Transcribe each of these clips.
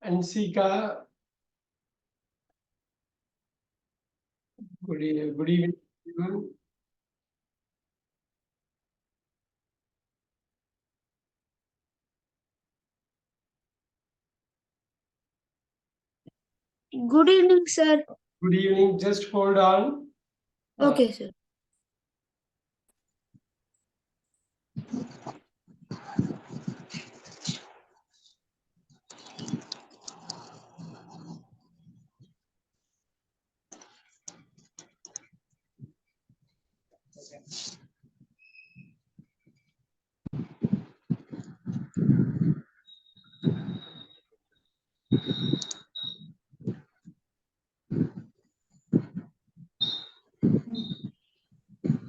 Ansika, good evening, everyone. Good evening, sir. Good evening. Just hold on. Okay, sir.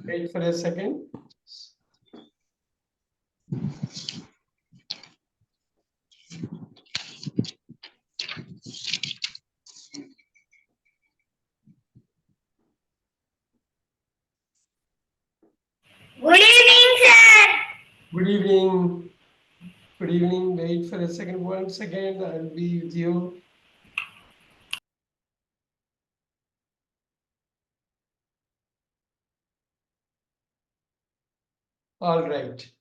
Wait for a second. Good evening, sir. Good evening. Good evening. Wait for a second. 1 second. I'll be with you. All right.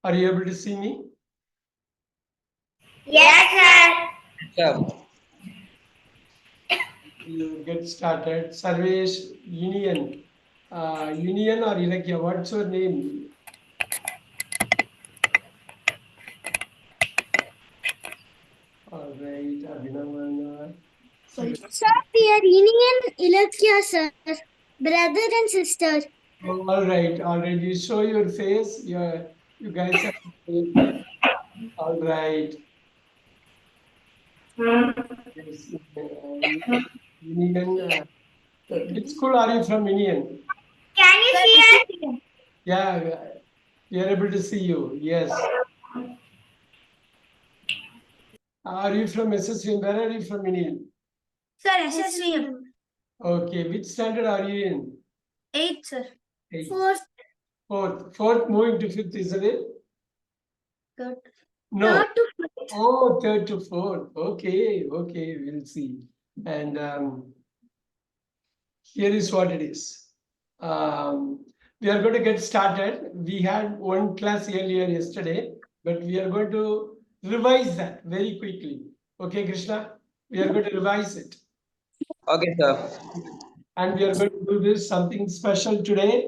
Are you able to see me? Yes, sir. You get started. Sarvesh, Union. Union or Ilakya? What's your name? All right. Abhinavana. Sir, we are Indian Ilakya, sir. Brother and sister. All right. All right. You show your face. You guys are all right. Yes. Union. Which school are you from, Union? Can you see us? Yeah, we are able to see you. Yes. Are you from SSVM? Where are you from, Union? Sir, SSVM. Okay. Which standard are you in? 8th, sir. Eighth. 4th. Fourth, moving to fifth, isn't it? 3rd. No. 3rd to 4th. Oh, third to fourth. Okay. We'll see. And here is what it is. We are going to get started. We had one class earlier yesterday, but we are going to revise that very quickly. Okay, Krishna? We are going to revise it. Okay, sir. And we are going to do this something special today.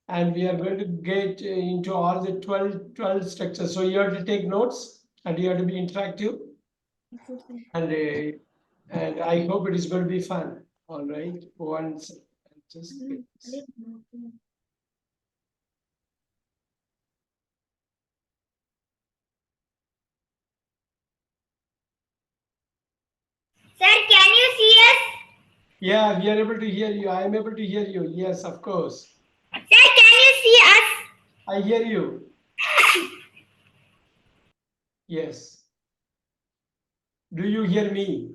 And we are going to get into all the 12 structures. So you have to take notes and you have to be interactive. And I hope it is going to be fun. All right. Once just Sir, can you see us? yeah, we are able to hear you. I am able to hear you. Yes, of course. Sir, can you see us? I hear you. Yes. Do you hear me?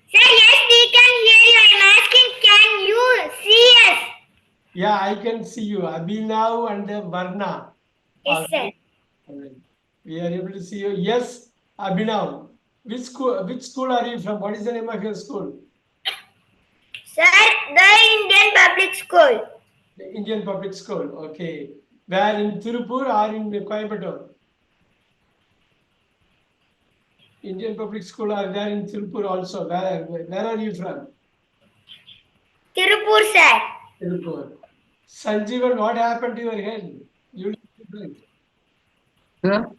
Sir, yes, we can hear you. I'm asking, can you see us? Yeah, I can see you. Abhinav and Varna. Yes, sir. All right. We are able to see you. Yes, Abhinav. Which school are you from? What is the name of your school? Sir, the Indian Public School. The Indian Public School. Okay. Where in Tirupur or in Coimbatore? Indian Public School are there in Tirupur also. Where are you from? Tirupur, sir. Tirupur. Sanjeevan, what happened to your head? You Sir?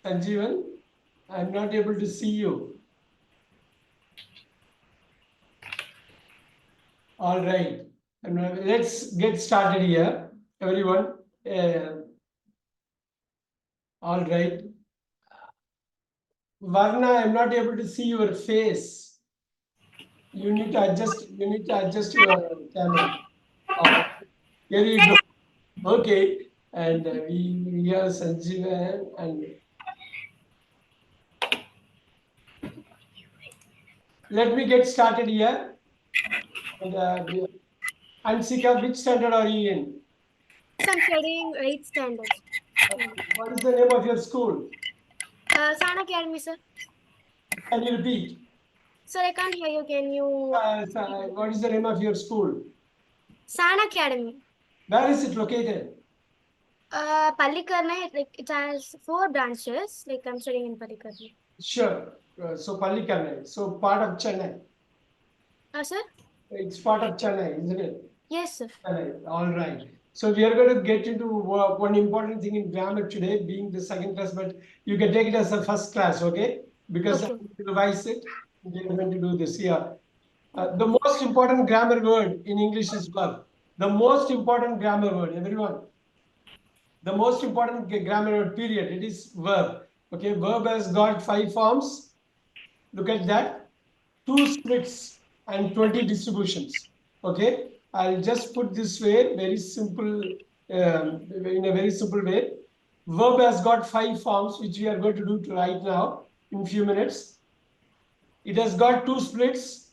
Sanjeevan, I'm not able to see you. All right. Let's get started here, everyone. All right. Varna, I'm not able to see your face. You need to adjust. You need to adjust your camera. Here you go. Okay. And we are Sanjeevan and Let me get started here. And Ansika, which standard are you in? I'm studying 8th standard. What is the name of your school? Sana Academy, sir. Can you repeat? Sir, I can't hear you. Can you? What is the name of your school? Sana Academy. Where is it located? Pallikarnai, like it has 4 branches. Like I'm studying in Pallikarnai. Sure. So Pallikarnai. So part of Chennai. Sir? It's part of Chennai, isn't it? Yes, sir. Chennai. All right. So we are going to get into one important thing in grammar today, being the second class, but you can take it as a first class, okay? Because Okay. I will revise it. We are going to do this here. The most important grammar word in English is verb. The most important grammar word, everyone. The most important grammar word, period. It is verb. Okay, verb has got 5 forms. Look at that. 2 splits and 20 distributions. Okay, I'll just put this way, very simple, in a very simple way. Verb has got 5 forms, which we are going to do right now in few minutes. It has got 2 splits,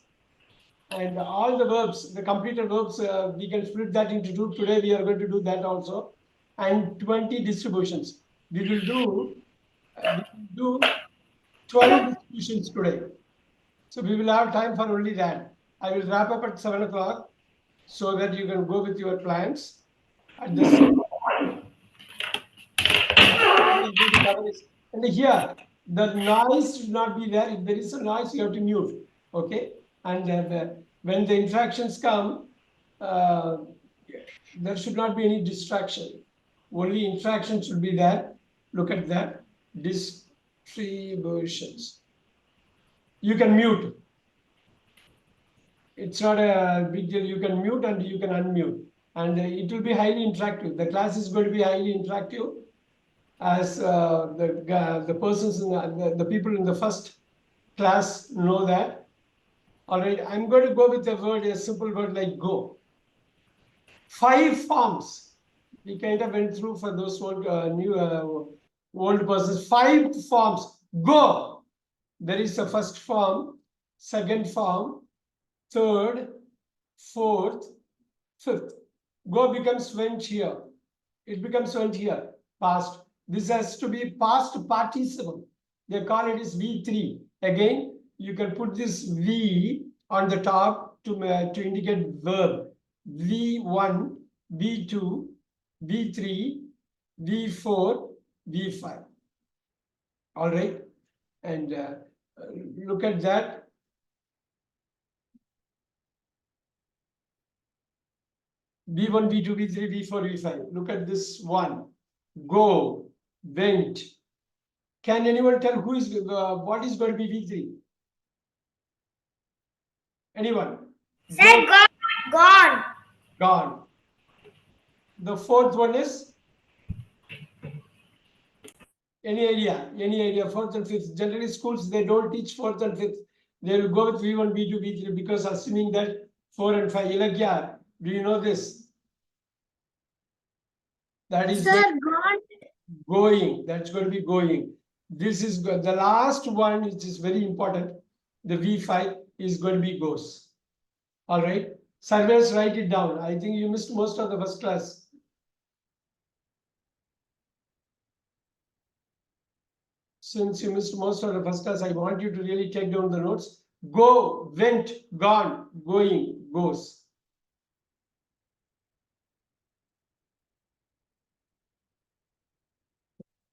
and all the verbs, the completed verbs, we can split that into 2. Today we are going to do that also, and 20 distributions. We will do 12 distributions today. So we will have time for only that. I will wrap up at 7 o'clock so that you can go with your plans. At the same and here, the noise should not be there. If there is a noise, you have to mute. Okay. And when the interactions come, there should not be any distraction. Only interaction should be there. Look at that. Distributions. You can mute. It's not a big deal. You can mute and you can unmute. And it will be highly interactive. The class is going to be highly interactive, as the persons in the people in the first class know that. All right, I'm going to go with a simple word like go. 5 forms. We kind of went through for those old old persons. 5 forms. Go. There is the first form, second form, third, fourth, fifth. Go becomes went here. It becomes went here. Past. This has to be past participle. They call it as V3. Again, you can put this V on the top to indicate verb. V1, V2, V3, V4, V5. All right. And look at that. V1, V2, V3, V4, V5. Look at this one. Go, went. Can anyone tell who is what is going to be V3? Anyone? Sir, gone. Gone. The fourth one is any idea? Any idea? Fourth and fifth. Generally, schools they don't teach fourth and fifth. They will go with V1, V2, V3 because assuming that 4 and 5. Ilagya, do you know this? That is Sir, gone. going. That's going to be going. This is the last one, which is very important. The V5 is going to be goes. All right. Surveys, write it down. I think you missed most of the first class. Since you missed most of the first class, I want you to really take down the notes. Go, went, gone, going, goes.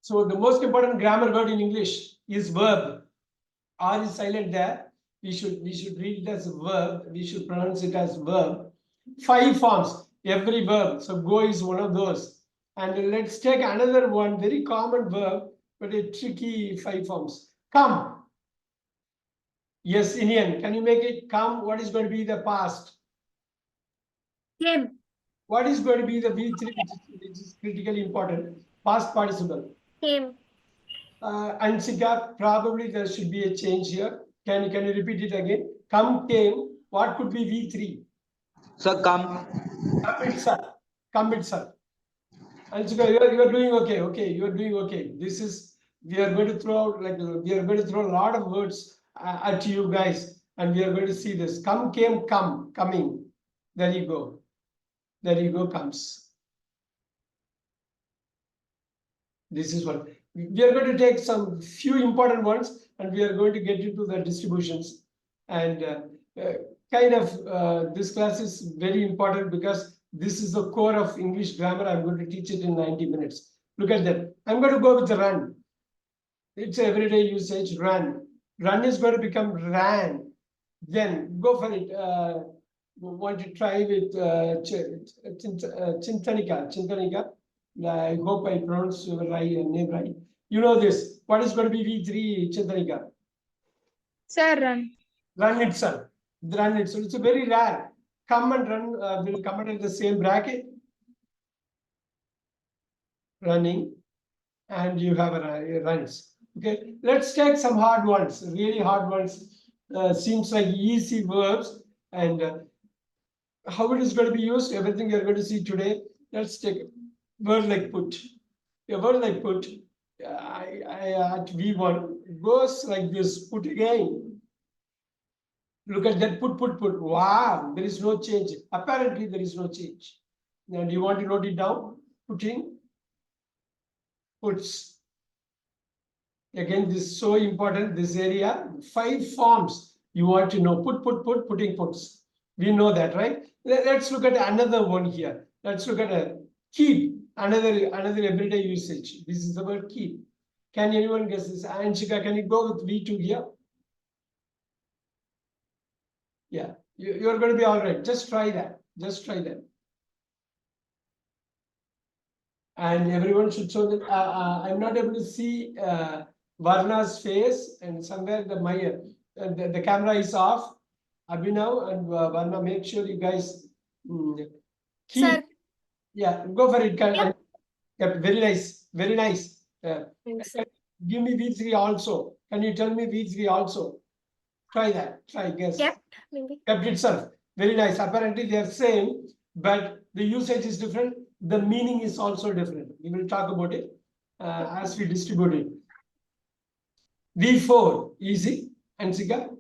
So the most important grammar word in English is verb. R is silent there. We should read it as a verb. We should pronounce it as verb. 5 forms, every verb. So go is one of those. And let's take another one, very common verb, but a tricky 5 forms. Come. Yes, Indian. Can you make it come? What is going to be the past? Came. What is going to be the V3, which is critically important? Past participle. Came. Ansika, probably there should be a change here. Can you repeat it again? Come, came. What could be V3? Sir, come. Come itself. Come itself. Ansika, you are doing okay. Okay, you are doing okay. We are going to throw out we are going to throw a lot of words at you guys. And we are going to see this. Come, came, come, coming. There you go. There you go, comes. This is what we are going to take some few important ones, and we are going to get into the distributions. And this class is very important because this is the core of English grammar. I'm going to teach it in 90 minutes. Look at that. I'm going to go with the run. It's everyday usage. Run. Run is going to become ran. Then go for it. Want to try with Chintanika. Chintanika. I hope I pronounced your name right. You know this. What is going to be V3, Chintanika? Sir, run. Run itself. Run itself. It's a very rare. Come and run will come under the same bracket. Running. And you have a runs. Okay. Let's take some hard ones. Really hard ones. Seems like easy verbs. And how it is going to be used, everything we are going to see today. Let's take a word like put. A word like put, I at V1 goes like this, put again. Look at that, put. Wow, there is no change. Apparently, there is no change. And you want to note it down? Putting, puts. Again, this is so important, this area. 5 forms you want to know. Put, putting, puts. We know that, right? Let's look at another one here. Let's look at a keep. Another everyday usage. This is the word keep. Can anyone guess this? Anshika, can you go with V2 here? Yeah, you're going to be all right. Just try that. Just try that. And everyone should show that. I'm not able to see Varna's face, and somewhere the camera is off. Abhinav and Varna, make sure you guys keep. Sir. Yeah, go for it. Yeah, very nice. Very nice. Thanks, sir. Give me V3 also. Can you tell me V3 also? Try that. Try, guess. Kept, maybe. Kept itself. Very nice. Apparently they are same, but the usage is different. The meaning is also different. We will talk about it as we distribute it. V4, easy. Ansika?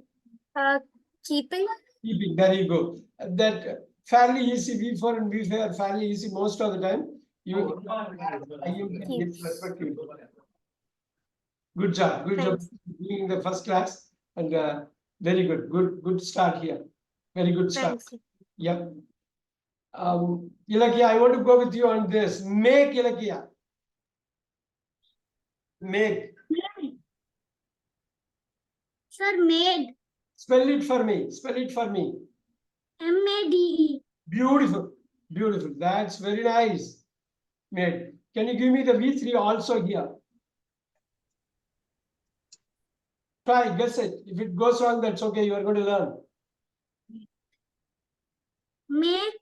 Keeping. Keeping. There you go. That fairly easy. V4 and V5 are fairly easy most of the time. You good job. Good job being the first class, and very good. Good start here. Very good start. Thanks. Yeah. Ilakia, I want to go with you on this. Make, Ilakia. Make. Sir, made. Spell it for me. Spell it for me. M-A-D-E. Beautiful. Beautiful. That's very nice. Made. Can you give me the V3 also here? Try, guess it. If it goes wrong, that's okay. You are going to learn. Make.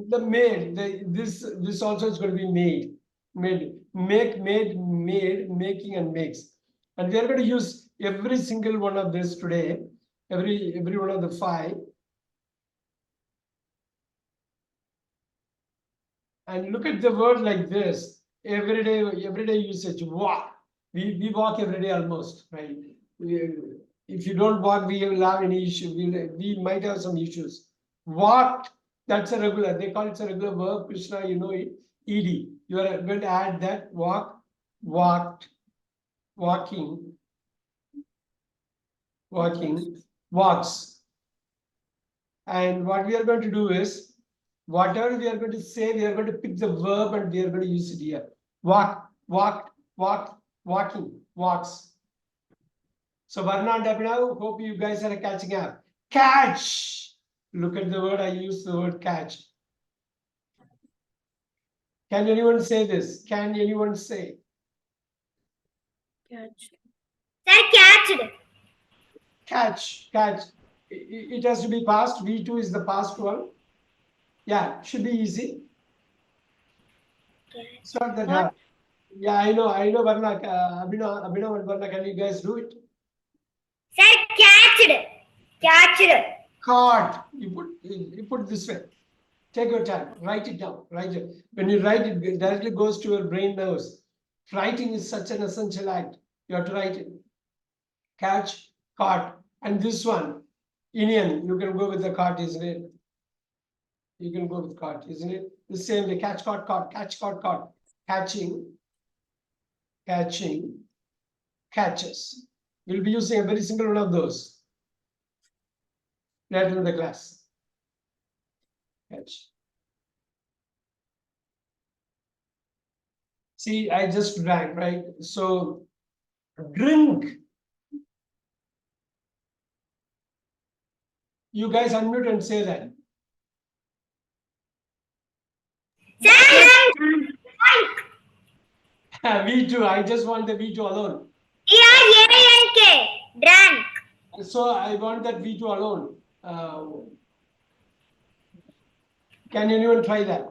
The made. This also is going to be made. Made. Make, made, made, making, and makes. And we are going to use every single one of this today. Every one of the 5. And look at the word like this. Everyday usage. Walk. We walk every day almost, right? If you don't walk, we will have any issue. We might have some issues. Walked. That's a regular. They call it a regular verb. Krishna, you know it. ED. You are going to add that. Walk. Walked. Walking. Walking. Walks. And what we are going to do is, whatever we are going to say, we are going to pick the verb and we are going to use it here. Walk, walked, walked, walking, walks. So Varna and Abhinav, hope you guys are catching up. Catch. Look at the word, I use the word catch. Can anyone say this? Can anyone say? Catch. Sir, catched. Catch, catch. It has to be past. V2 is the past one. Yeah, should be easy. It's not that hard. Yeah, I know, Varna. Abhinav and Varna, can you guys do it? Sir, catched. Catched. Caught. You put this way. Take your time. Write it down. Write it. When you write it, it directly goes to your brain nerves. Writing is such an essential act. You have to write it. Catch, caught. And this one, Indian, you can go with the caught, isn't it? You can go with caught, isn't it? The same way, catch, caught, caught, catch, caught, caught, catching, catching, catches. We'll be using a very simple one of those later in the class. Catch. See, I just drank, right? So, drink. You guys unmute and say that. V two. I just want the V two alone. D-R-A-N-K. Drank. So I want that V two alone. Can anyone try that?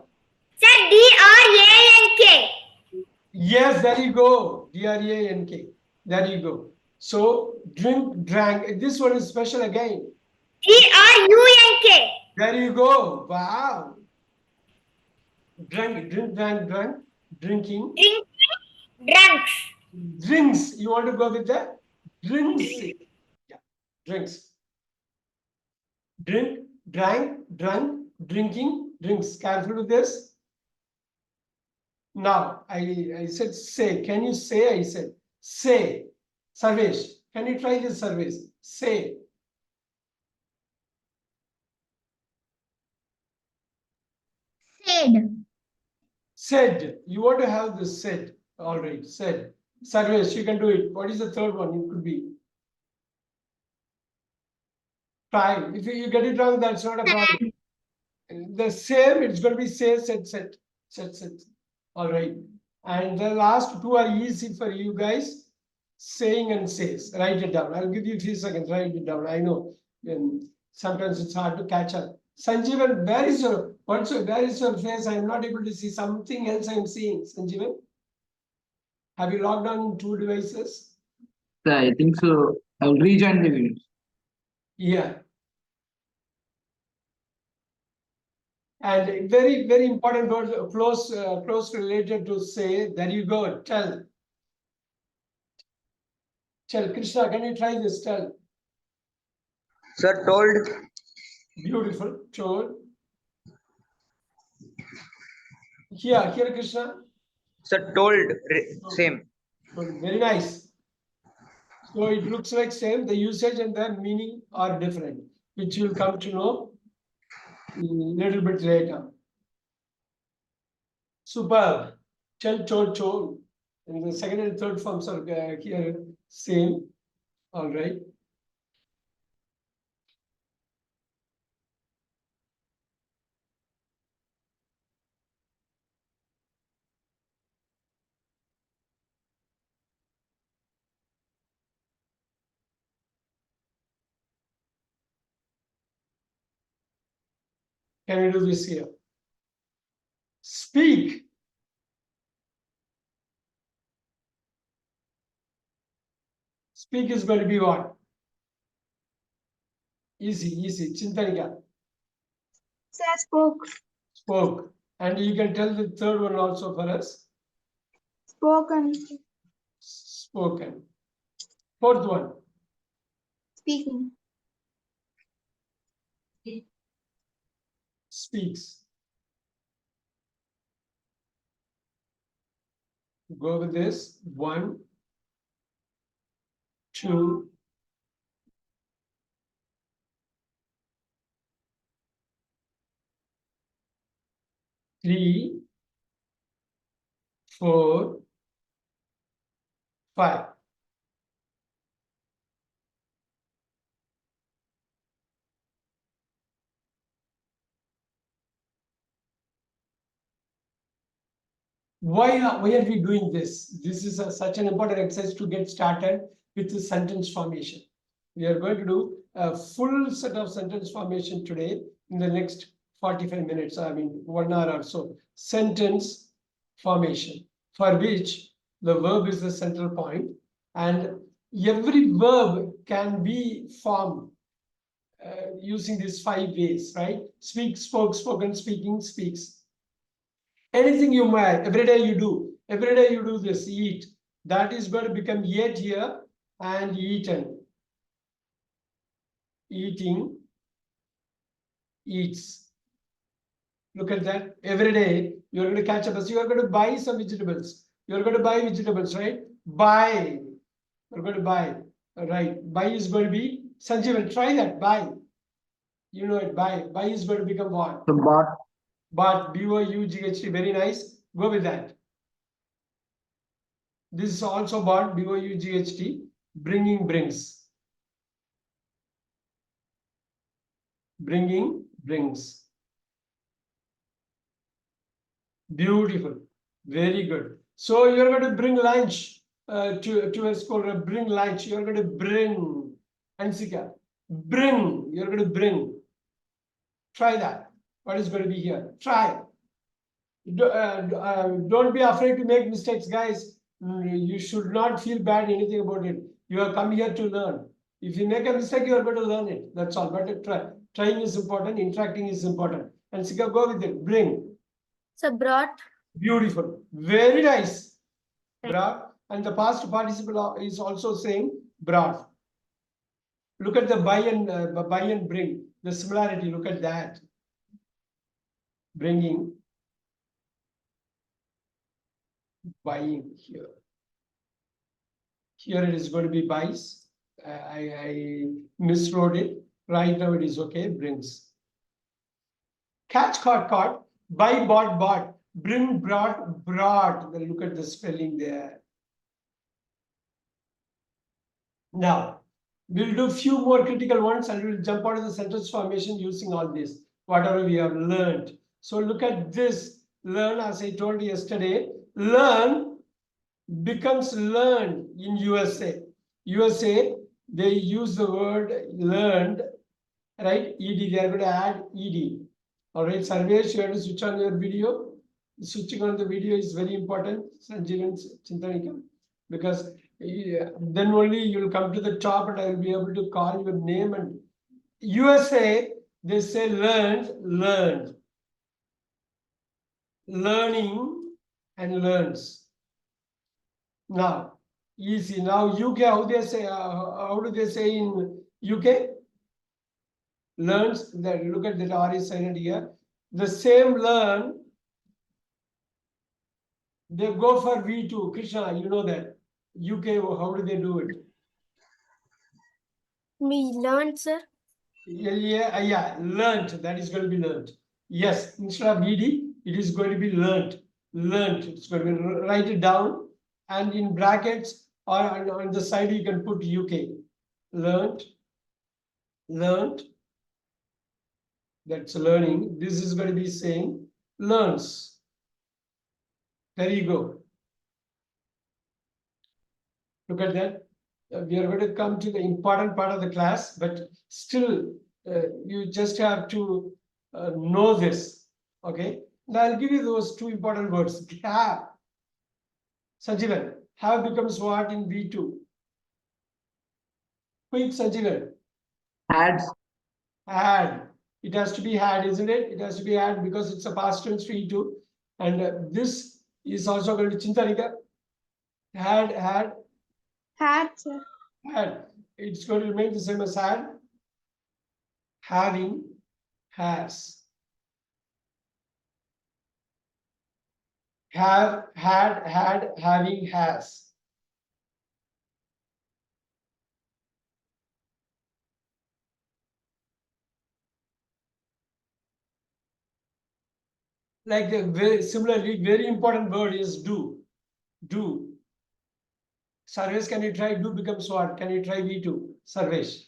Sir, D-R-A-N-K. Yes, there you go. D-R-A-N-K. There you go. So drink, drank. This one is special again. G-R-U-N-K. There you go. Wow. Drank, drink, drank, drank. Drinking. Drink. Drunks. Drinks. You want to go with that? Drinks. Yeah. Drinks. Drink, drank, drunk, drinking, drinks. Careful with this. Now, I said say. Can you say? I said say. Sarvesh, can you try this, Sarvesh? Say. Said. Said. You want to have this said. All right, said. Sarvesh, you can do it. What is the third one? It could be. Try. If you get it wrong, that's not a problem. The same, it's going to be say, said, said, said, said. All right. And the last two are easy for you guys. Saying and says. Write it down. I'll give you 3 seconds. Write it down. I know. Sometimes it's hard to catch up. Sanjeevan, where is your face? I'm not able to see something else I'm seeing. Sanjeevan? Have you logged on in 2 devices? I think so. I'll rejoin the video. Yeah. And very, very important word, close related to say. There you go. Tell. Tell. Krishna, can you try this? Tell. Sir, told. Beautiful. Told. Here, Krishna. Sir, told. Same. Very nice. So it looks like same. The usage and the meaning are different, which you'll come to know a little bit later. Superb. Tell, told. And the second and third forms are here same. All right. Can we do this here? Speak. Speak is going to be what? Easy. Chintanika. Sir, spoke. Spoke. And you can tell the third one also for us. Spoken. Spoken. Fourth one. Speaking. Speaks. Go with this. 1, 2, 3, 4, 5. Why are we doing this? This is such an important exercise to get started with the sentence formation. We are going to do a full set of sentence formation today in the next 45 minutes, 1 hour or so. Sentence formation, for which the verb is the central point, and every verb can be formed using these 5 ways, right? Speak, spoke, spoken, speaking, speaks. Anything you might, every day you do this, eat. That is going to become ate here and eaten. eating, eats. Look at that. Every day you're going to catch a bus. You are going to buy some vegetables. You're going to buy vegetables, right? Buy. You're going to buy. Right. Buy is going to be Sanjeevan. Try that. Buy. You know it. Buy. Buy is going to become what? So bought. But B-O-U-G-H-T. Very nice. Go with that. This is also bought. B-O-U-G-H-T. Bringing, brings. Bringing, brings. Beautiful. Very good. So you're going to bring lunch to a school. Bring lunch. You're going to bring. Ansika. Bring. You're going to bring. Try that. What is going to be here? Try. Don't be afraid to make mistakes, guys. You should not feel bad anything about it. You have come here to learn. If you make a mistake, you are going to learn it. That's all. But trying is important. Interacting is important. And Sika, go with it. Bring. So brought. Beautiful. Very nice. Brought. And the past participle is also saying brought. Look at the buy and bring. The similarity. Look at that. Bringing. Buying here. Here it is going to be buys. I miswrote it. Right now it is okay. Brings. Catch, caught. Buy, bought. Bring, brought. Then look at the spelling there. Now, we'll do few more critical ones and we'll jump out of the sentence formation using all this, whatever we have learned. So look at this. Learn, as I told you yesterday, learn becomes learned in USA. USA, they use the word learned, right? ED, they are going to add ED. All right, Sarvesh, you have to switch on your video. Switching on the video is very important, Sanjeev and Chintanika, because then only you'll come to the top and I will be able to call your name. And USA, they say learned. Learning and learns. Now, easy. Now, UK, how they say? How do they say in UK? Learns. That look at that R is silent here. The same learn. They go for V2. Krishna, you know that. UK, how do they do it? We learned, sir. Yeah, learned. That is going to be learned. Yes, instead of ED, it is going to be learned. Learned. It's going to be write it down, and in brackets or on the side you can put UK. Learned. That's learning. This is going to be saying learns. There you go. Look at that. We are going to come to the important part of the class, but still you just have to know this. Okay. Now I'll give you those two important words. Have. Sanjeevan. Have becomes what in V2? Quick, Sanjeevan. Had. It has to be had, isn't it? It has to be had because it's a past tense V2. And this is also going to Chintanika. Had. Sir. Had. It's going to remain the same as had. Having. Has. Have, had, having, has. Like similarly, very important word is do. Do. Sarvesh, can you try? Do becomes what? Can you try V2? Sarvesh.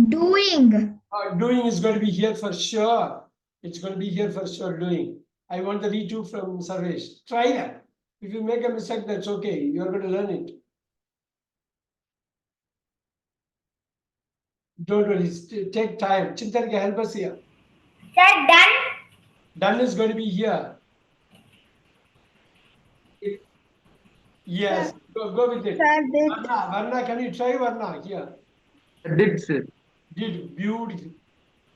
Doing. Doing is going to be here for sure. It's going to be here for sure, doing. I want the V2 from Sarvesh. Try that. If you make a mistake, that's okay. You're going to learn it. Don't worry. Take time. Chintanika, help us here. Sir, done. Done is going to be here. Yes, go with it. Sir, did. Varna, can you try Varna here? Did, sir. Did, beautiful.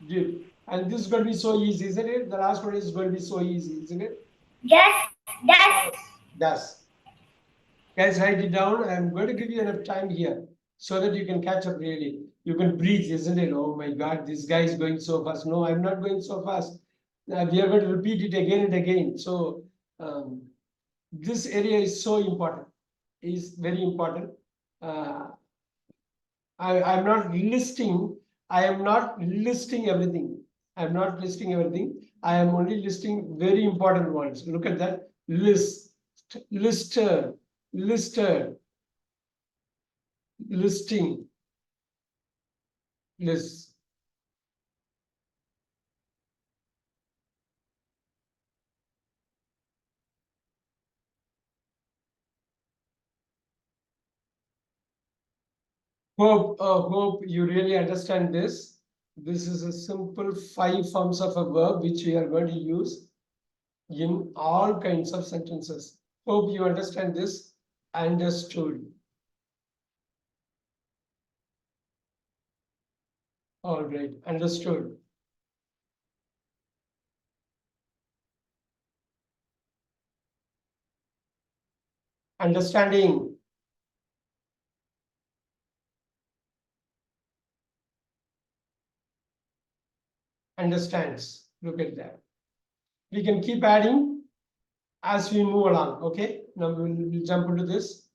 Did. And this is going to be so easy, isn't it? The last one is going to be so easy, isn't it? Yes, does. Does. Guys, write it down. I'm going to give you enough time here. so that you can catch up really. You can breathe, isn't it? Oh my God, this guy is going so fast. No, I'm not going so fast. We are going to repeat it again and again. So this area is so important, is very important. I'm not listing, I am not listing everything. I'm not listing everything. I am only listing very important ones. Look at that. List, lister, listed, listing, list. Hope you really understand this. This is a simple 5 forms of a verb which we are going to use in all kinds of sentences. Hope you understand this. Understood. All right, understood. Understanding. Understands. Look at that. We can keep adding as we move along. Okay, now we'll jump into this.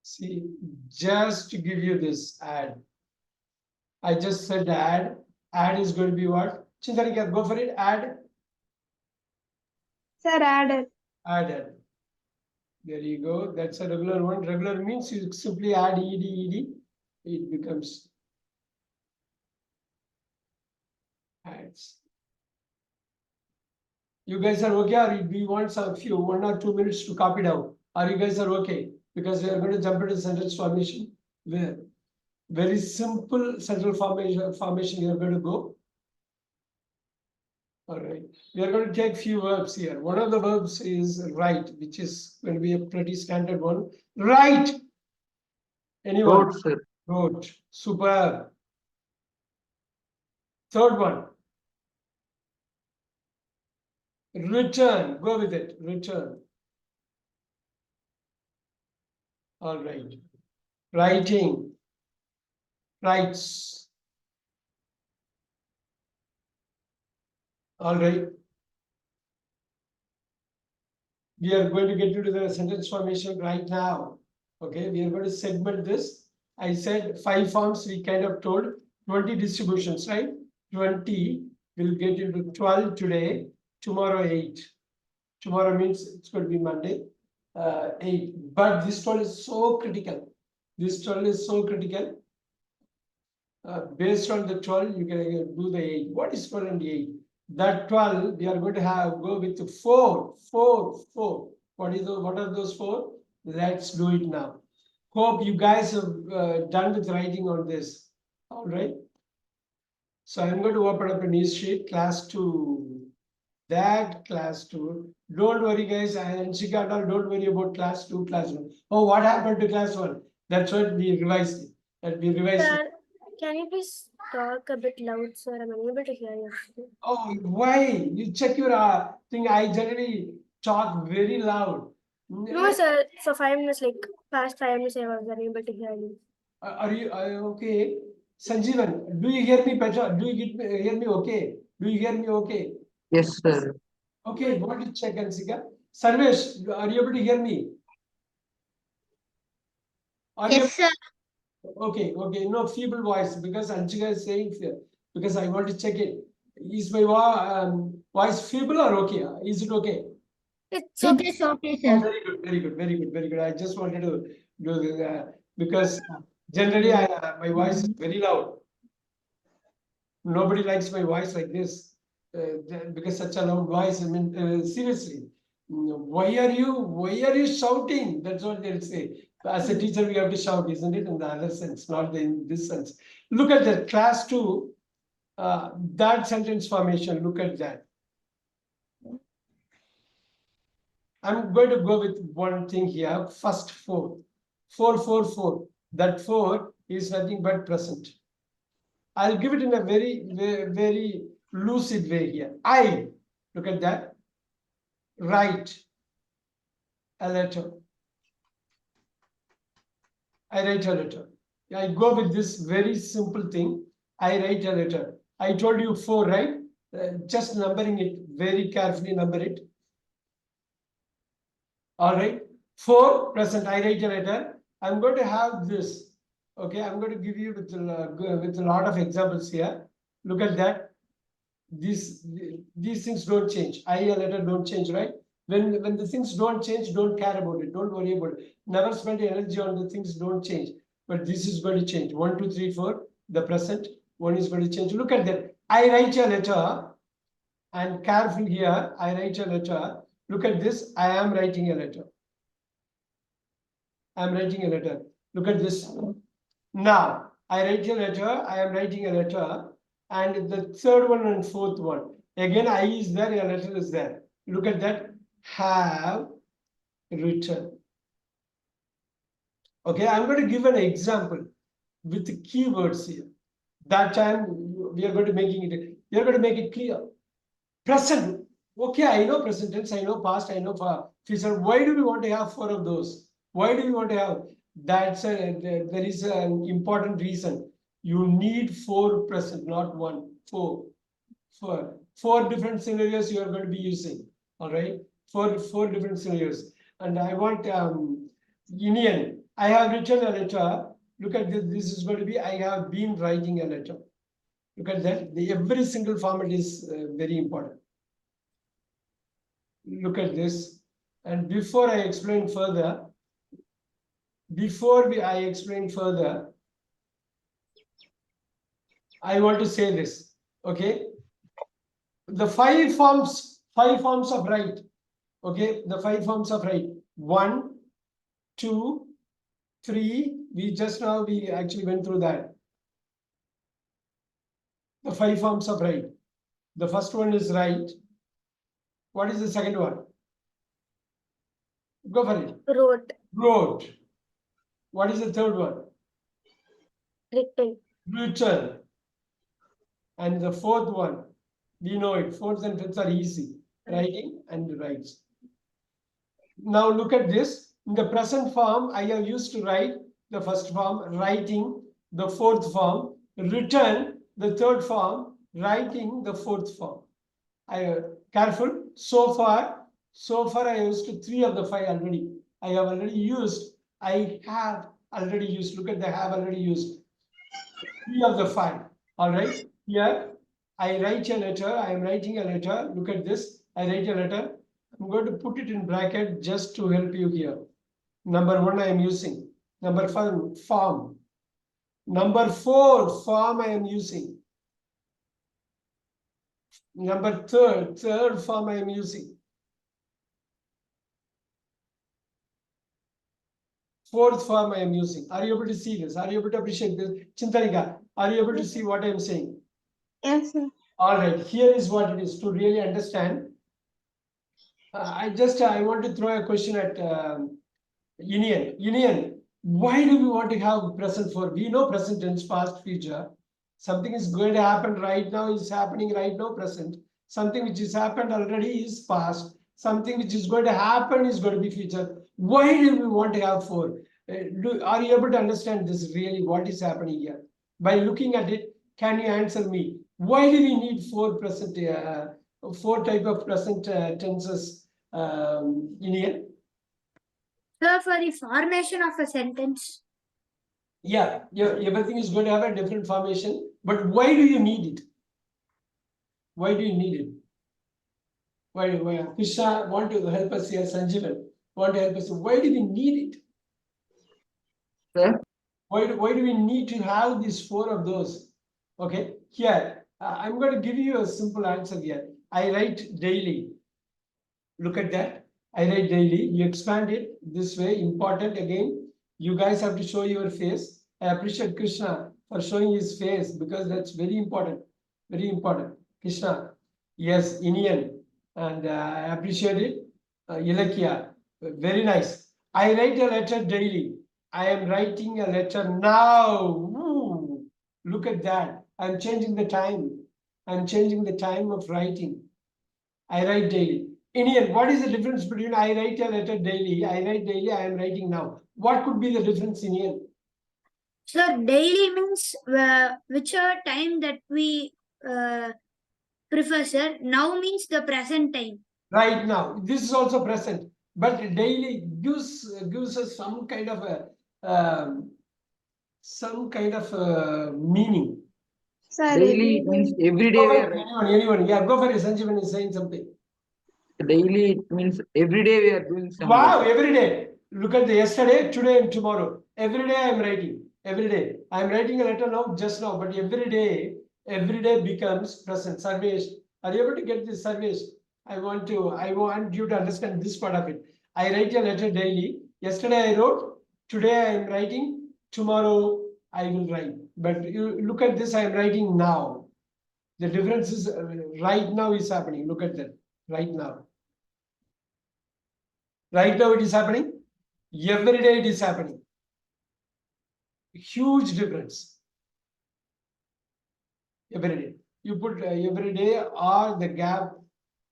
See, just to give you this add. I just said add. Add is going to be what? Chintanika, go for it. Add. Sir, added. Added. There you go. That's a regular one. Regular means you simply add ed. It becomes adds. You guys are okay, or do you want some few 1 or 2 minutes to copy down? Are you guys are okay? Because we are going to jump into sentence formation. Where very simple central formation we are going to go. All right. We are going to take few verbs here. One of the verbs is write, which is going to be a pretty standard one. Write. Anyone? Wrote, sir. Wrote. Super. Third one. Return. Go with it. Return. All right. Writing. Writes. All right. We are going to get into the sentence formation right now. Okay, we are going to segment this. I said 5 forms, we kind of told 20 distributions, right? 20, we'll get into 12 today, tomorrow 8. Tomorrow means it's going to be Monday, 8. But this 12 is so critical. This 12 is so critical. Based on the 12, you can do the 8. What is 12 and 8? That 12, we are going to go with 4. What are those 4? Let's do it now. Hope you guys have done with writing on this. All right. So I'm going to open up a new sheet, class 2. That class 2. Don't worry, guys. And Shikata, don't worry about class 2, class 1. Oh, what happened to class 1? That's what we revised it. That we revised it. Sir, can you please talk a bit loud, sir? I'm unable to hear you. Oh, why? You check your thing. I generally talk very loud. No, sir. For 5 minutes, like past 5 minutes, I was unable to hear you. Are you okay? Sanjeevan, do you hear me better? Do you hear me okay? Do you hear me okay? Yes, sir. Okay, go to check and see. Sarvesh, are you able to hear me? Are you Yes, sir. okay? No feeble voice because Anshika is saying because I want to check it. Is my voice feeble or okay? Is it okay? It's It okay. is okay, Oh, sir. very good. I just wanted to do this because generally my voice is very loud. Nobody likes my voice like this because such a loud voice. I mean, seriously, why are you shouting? That's what they'll say. As a teacher, we have to shout, isn't it? In the other sense, not in this sense. Look at that class 2. That sentence formation. Look at that. I'm going to go with one thing here. First 4. 4. That 4 is nothing but present. I'll give it in a very lucid way here. I look at that. Write a letter. I write a letter. I go with this very simple thing. I write a letter. I told you 4, right? Just numbering it very carefully, number it. All right. 4 present. I write a letter. I'm going to have this. Okay. I'm going to give you with a lot of examples here. Look at that. These things don't change. I a letter don't change, right? When the things don't change, don't care about it. Don't worry about it. Never spend energy on the things don't change. But this is going to change. 1, 2, 3, 4. The present one is going to change. Look at that. I write a letter. And careful here. I write a letter. Look at this. I am writing a letter. I am writing a letter. Look at this. Now, I write a letter. I am writing a letter. And the third one and fourth one. Again, I is there, a letter is there. Look at that. Have written. Okay, I'm going to give an example with the keywords here. That time we are going to we are going to make it clear. Present. Okay, I know present tense, I know past, I know future. Why do we want to have 4 of those? Why do we want to have? There is an important reason. You need 4 present, not 1. 4. 4 different scenarios you are going to be using. All right, 4 different scenarios. And I want Indian. I have written a letter. Look at this. This is going to be I have been writing a letter. Look at that. Every single format is very important. Look at this. And before I explain further, I want to say this. Okay. The 5 forms of right. Okay. The 5 forms of right. 1, 2, 3. We actually went through that. The 5 forms of right. The first one is right. What is the second one? Go for it. Wrote. What is the third one? Written. And the fourth one, we know it. Fourth and fifth are easy. Writing and writes. Now look at this. In the present form, I have used to write the first form, writing the fourth form, written the third form, writing the fourth form. Careful. So far I used 3 of the 5 already. I have already used. Look at the have already used 3 of the 5. All right. Here I write a letter. I am writing a letter. Look at this. I write a letter. I'm going to put it in bracket just to help you here. Number 1 I am using. Number 5 form. Number 4 form I am using. Number third form I am using. 4th form I am using. Are you able to see this? Are you able to appreciate this? Chintanika, are you able to see what I am saying? Yes, sir. All right, here is what it is to really understand. I want to throw a question at Union. Why do we want to have present for? We know present tense, past, future. Something is going to happen right now is happening right now, present. Something which has happened already is past. Something which is going to happen is going to be future. Why do we want to have 4? Are you able to understand this really? What is happening here? By looking at it, can you answer me? Why do we need 4 present, 4 type of present tenses, Union? Sir, for the formation of a sentence. Yeah, everything is going to have a different formation, but why do you need it? Why do you need it? Why Krishna want to help us here, Sanjeevan want to help us. Why do we need it? Sir? Why do we need to have these 4 of those? Okay, here I'm going to give you a simple answer here. I write daily. Look at that. I write daily. You expand it this way. Important again. You guys have to show your face. I appreciate Krishna for showing his face because that's very important. Very important. Krishna. Yes, Indian. And I appreciate it. Ilakya. Very nice. I write a letter daily. I am writing a letter now. Woo. Look at that. I'm changing the time. I'm changing the time of writing. I write daily. Indian, what is the difference between I write a letter daily, I write daily, I am writing now? What could be the difference, Indian? Sir, daily means whichever time that we prefer, sir. Now means the present time. Right now, this is also present, but daily gives us some kind of a meaning. Sir, Daily means every day Go we for are writing. anyone. Yeah, go for it. Sanjeevan is saying something. Daily it means every day we are doing some Wow, work. every day. Look at the yesterday, today, and tomorrow. Every day I am writing. Every day. I am writing a letter now, just now, but every day becomes present. Sarvesh, are you able to get this, Sarvesh? I want you to understand this part of it. I write a letter daily. Yesterday I wrote, today I am writing, tomorrow I will write. But you look at this, I am writing now. The difference is right now is happening. Look at that. Right now. Right now it is happening. Every day it is happening. Huge difference. Every day. You put every day or the gap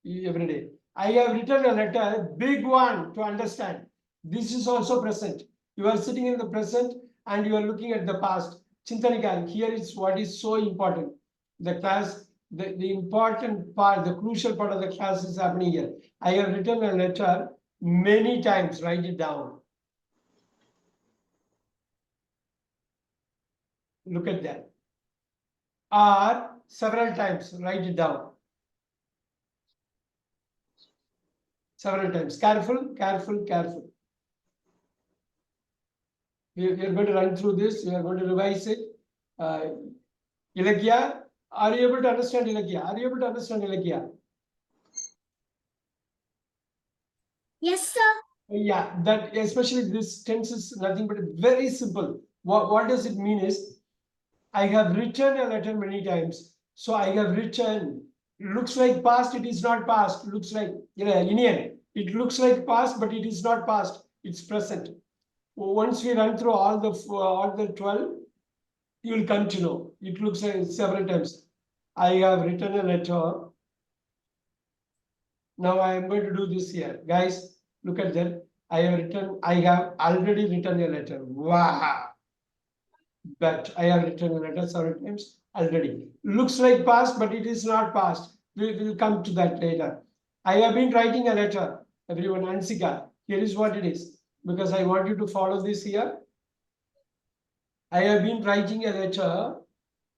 every day. I have written a letter, big one to understand. This is also present. You are sitting in the present and you are looking at the past. Chintanika, here is what is so important. The class, the important part, the crucial part of the class is happening here. I have written a letter many times, write it down. Look at that. Or several times, write it down. Several times. Careful, careful, careful. We are going to run through this. We are going to revise it. Ilagya, are you able to understand Ilagya? Are you able to understand Ilagya? Yes, sir. Yeah, that especially this tense is nothing but very simple. What does it mean is, I have written a letter many times. So I have written, looks like past, it is not past. Looks like, Indian. It looks like past, but it is not past. It's present. Once we run through all the 12, you will come to know. It looks like several times. I have written a letter. Now I am going to do this here. Guys, look at that. I have already written a letter. Wow. But I have written a letter several times already. Looks like past, but it is not past. We will come to that later. I have been writing a letter. Everyone, Ansika, here is what it is. Because I want you to follow this here. I have been writing a letter,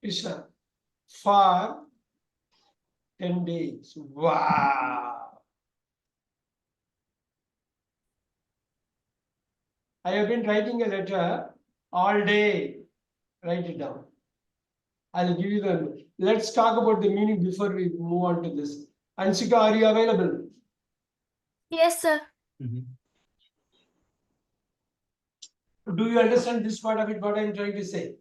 Krishna, for 10 days. Wow. I have been writing a letter all day. Write it down. I'll give you the. Let's talk about the meaning before we move on to this. Ansika, are you available? Yes, sir. Do you understand this part of it? What I'm trying to say?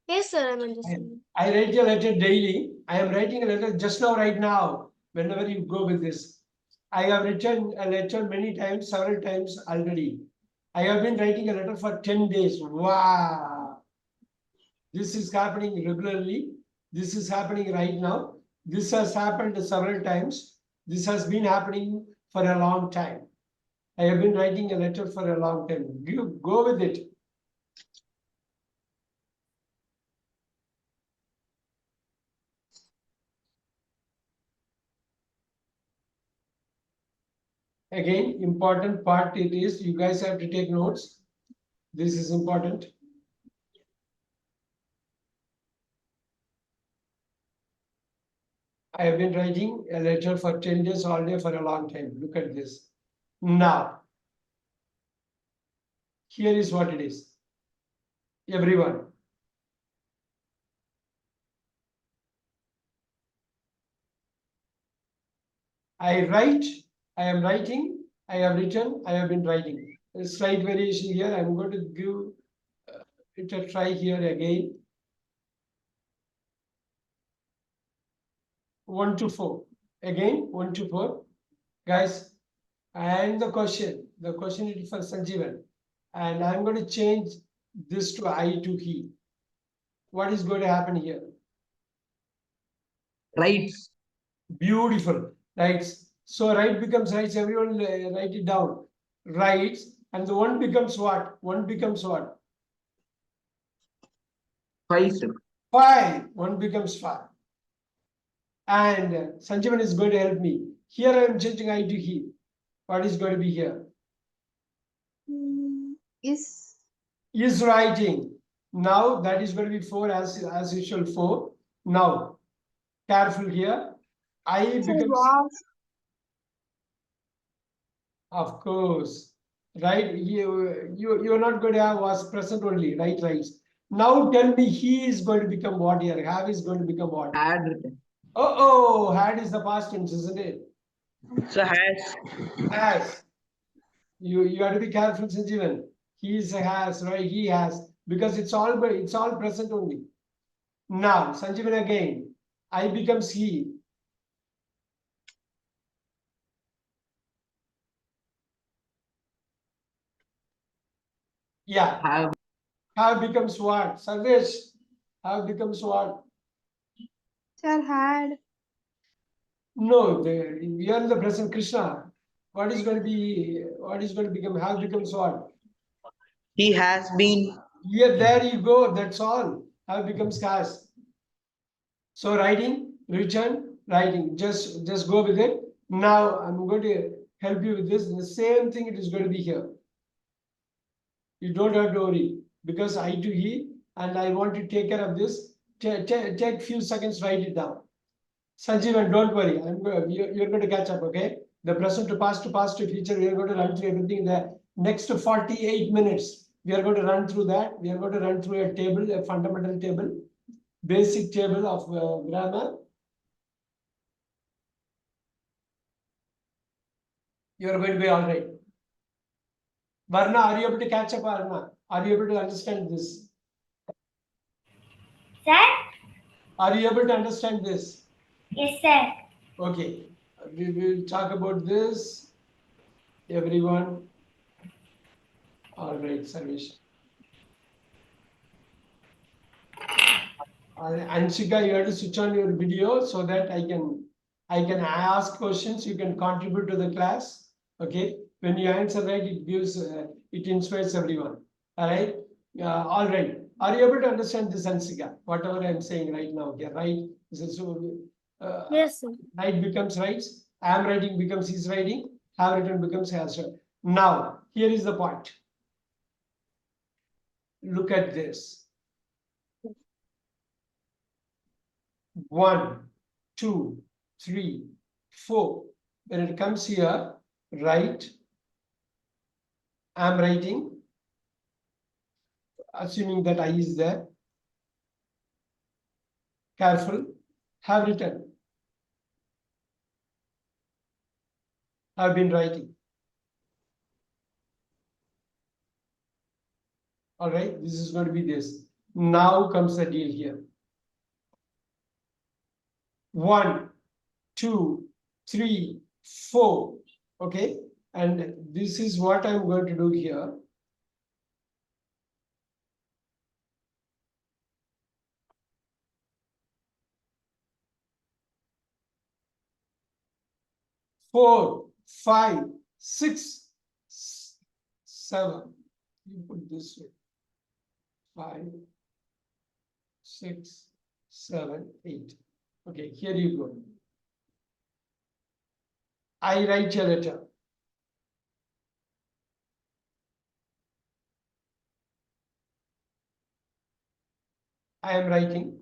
Yes, sir. I'm understanding. I write a letter daily. I am writing a letter just now, right now. Whenever you go with this, I have written a letter many times, several times already. I have been writing a letter for 10 days. Wow. This is happening regularly. This is happening right now. This has happened several times. This has been happening for a long time. I have been writing a letter for a long time. You go with it. Again, important part it is, you guys have to take notes. This is important. I have been writing a letter for 10 days all day for a long time. Look at this. Now, here is what it is. Everyone. I write, I am writing, I have written, I have been writing. A slight variation here. I'm going to give it a try here again. 1 to 4. Again, 1 to 4. Guys, and the question is for Sanjeevan. And I'm going to change this to I to he. What is going to happen here? Writes. Beautiful. Writes. So right becomes writes. Everyone write it down. Writes. And the one becomes what? One becomes what? 5, sir. 5. 1 becomes 5. And Sanjeevan is going to help me. Here I am changing I to he. What is going to be here? Is Is writing. Now that is going to be 4 as usual 4. Now, careful here. I becomes, was of course, right? You're not going to have was present only, right? Right. Now tell me he is going to become what here? Have is going to become what? Had written. Oh, had is the past tense, isn't it? So has. Has. You have to be careful, Sanjeevan. He is a has, right? He has, because it's all present only. Now, Sanjeevan again. I becomes he. Yeah. Have. Have becomes what? Sarvesh. Have becomes what? sir had No, we are in the present, Krishna. What is going to be? What is going to become? Have becomes what? He has been. Yeah, there you go. That's all. Have becomes has. So writing, return, writing. Just go with it. Now I'm going to help you with this. The same thing it is going to be here. You don't have to worry because I to he, and I want to take care of this. Take few seconds, write it down. Sanjeevan, don't worry. You're going to catch up, okay? The present to past to future. We are going to run through everything in the next 48 minutes. We are going to run through that. We are going to run through a table, a fundamental table, basic table of grammar. You are going to be all right. Varna, are you able to catch up, Varna? Are you able to understand this? Sir? Are you able to understand this? Yes, sir. Okay. We will talk about this. Everyone. All right, Sarvesh. Anshika, you have to switch on your video so that I can ask questions. You can contribute to the class. Okay. When you answer right, it gives it inspires everyone. All right. All right. Are you able to understand this, Anshika? Whatever I'm saying right now here, right? So, Yes, sir. right becomes right. Am writing becomes his writing. Have written becomes has written. Now, here is the point. Look at this. 1, 2, 3, 4. When it comes here, write. I'm writing. Assuming that I is there. Careful. Have written. Have been writing. All right. This is going to be this. Now comes the deal here. 1, 2, 3, 4. Okay. And this is what I'm going to do here. Four, 5, 6, 7. You put this way. 5, 6, 7, 8. Okay, here you go. I write a letter. I am writing.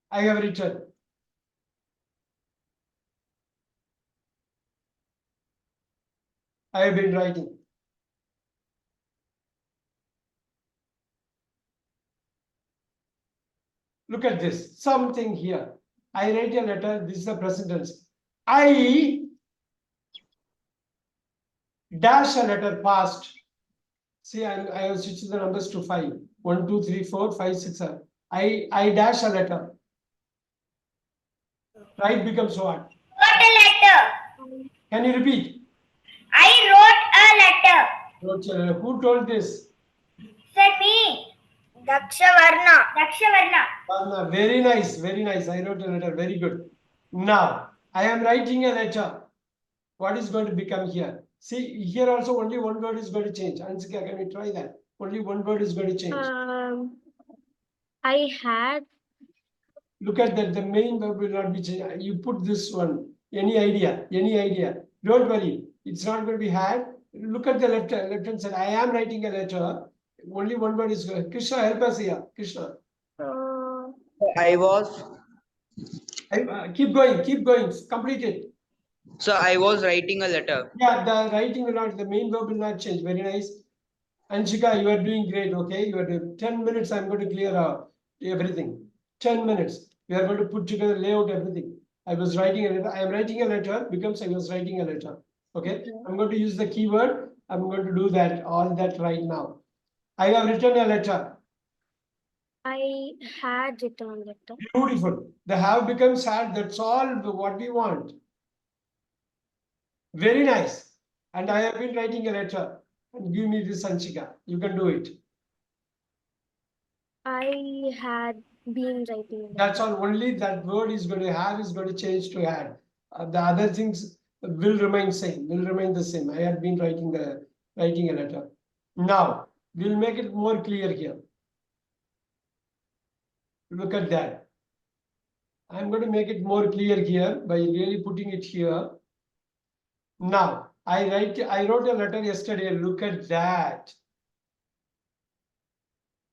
I have written. I have been writing. Look at this, something here. I write a letter, this is the present tense. I dash a letter past. See, I have switched the numbers to 5. 1, 2, 3, 4, 5, 6, 7. I dash a letter. Right becomes what? Wrote a letter. Can you repeat? I wrote a letter. Who told this? Sir, me. Dakshavarna. Varna, very nice, very nice. I wrote a letter, very good. Now, I am writing a letter. What is going to become here? See, here also only one word is going to change. Ansika, can we try that? Only one word is going to change. I had. Look at that, the main verb will not be changed. You put this one. Any idea? Any idea? Don't worry. It's not going to be had. Look at the left hand side. I am writing a letter. Only one word is going. Krishna, help us here. Krishna. I was. Keep going. Complete it. So I was writing a letter. Yeah, the writing will not, the main verb will not change. Very nice. Anshika, you are doing great. Okay, you are doing 10 minutes. I'm going to clear out everything. 10 minutes. We are going to put together, lay out everything. I was writing a letter. I am writing a letter becomes I was writing a letter. Okay, I'm going to use the keyword. I'm going to do that, all that right now. I have written a letter. I had written a letter. Beautiful. The have becomes had. That's all what we want. Very nice. And I have been writing a letter. And give me this, Anshika. You can do it. I had been writing a letter. That's all. Only that word is going to have is going to change to had. The other things will remain same. Will remain the same. I had been writing a letter. Now we'll make it more clear here. Look at that. I'm going to make it more clear here by really putting it here. Now I wrote a letter yesterday. Look at that.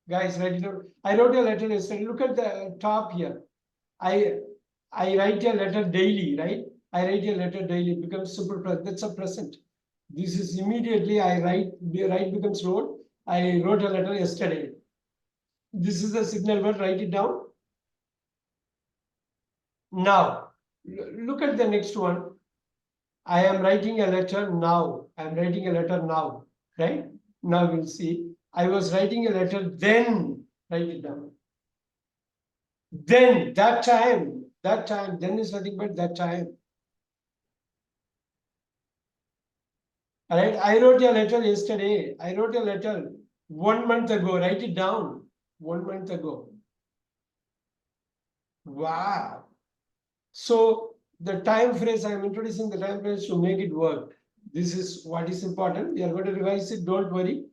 Guys, write it down. I wrote a letter yesterday. Look at the top here. I write a letter daily, right? I write a letter daily. It becomes simple present. That's a present. This is immediately I write. Write becomes wrote. I wrote a letter yesterday. This is the signal word. Write it down. Now, look at the next one. I am writing a letter now. I am writing a letter now. Right? Now we'll see. I was writing a letter then. Write it down. Then, that time, then is nothing but that time. All right, I wrote a letter yesterday. I wrote a letter 1 month ago. Write it down. 1 month ago. Wow. So the time phrase, I am introducing the time phrase to make it work. This is what is important. We are going to revise it. Don't worry.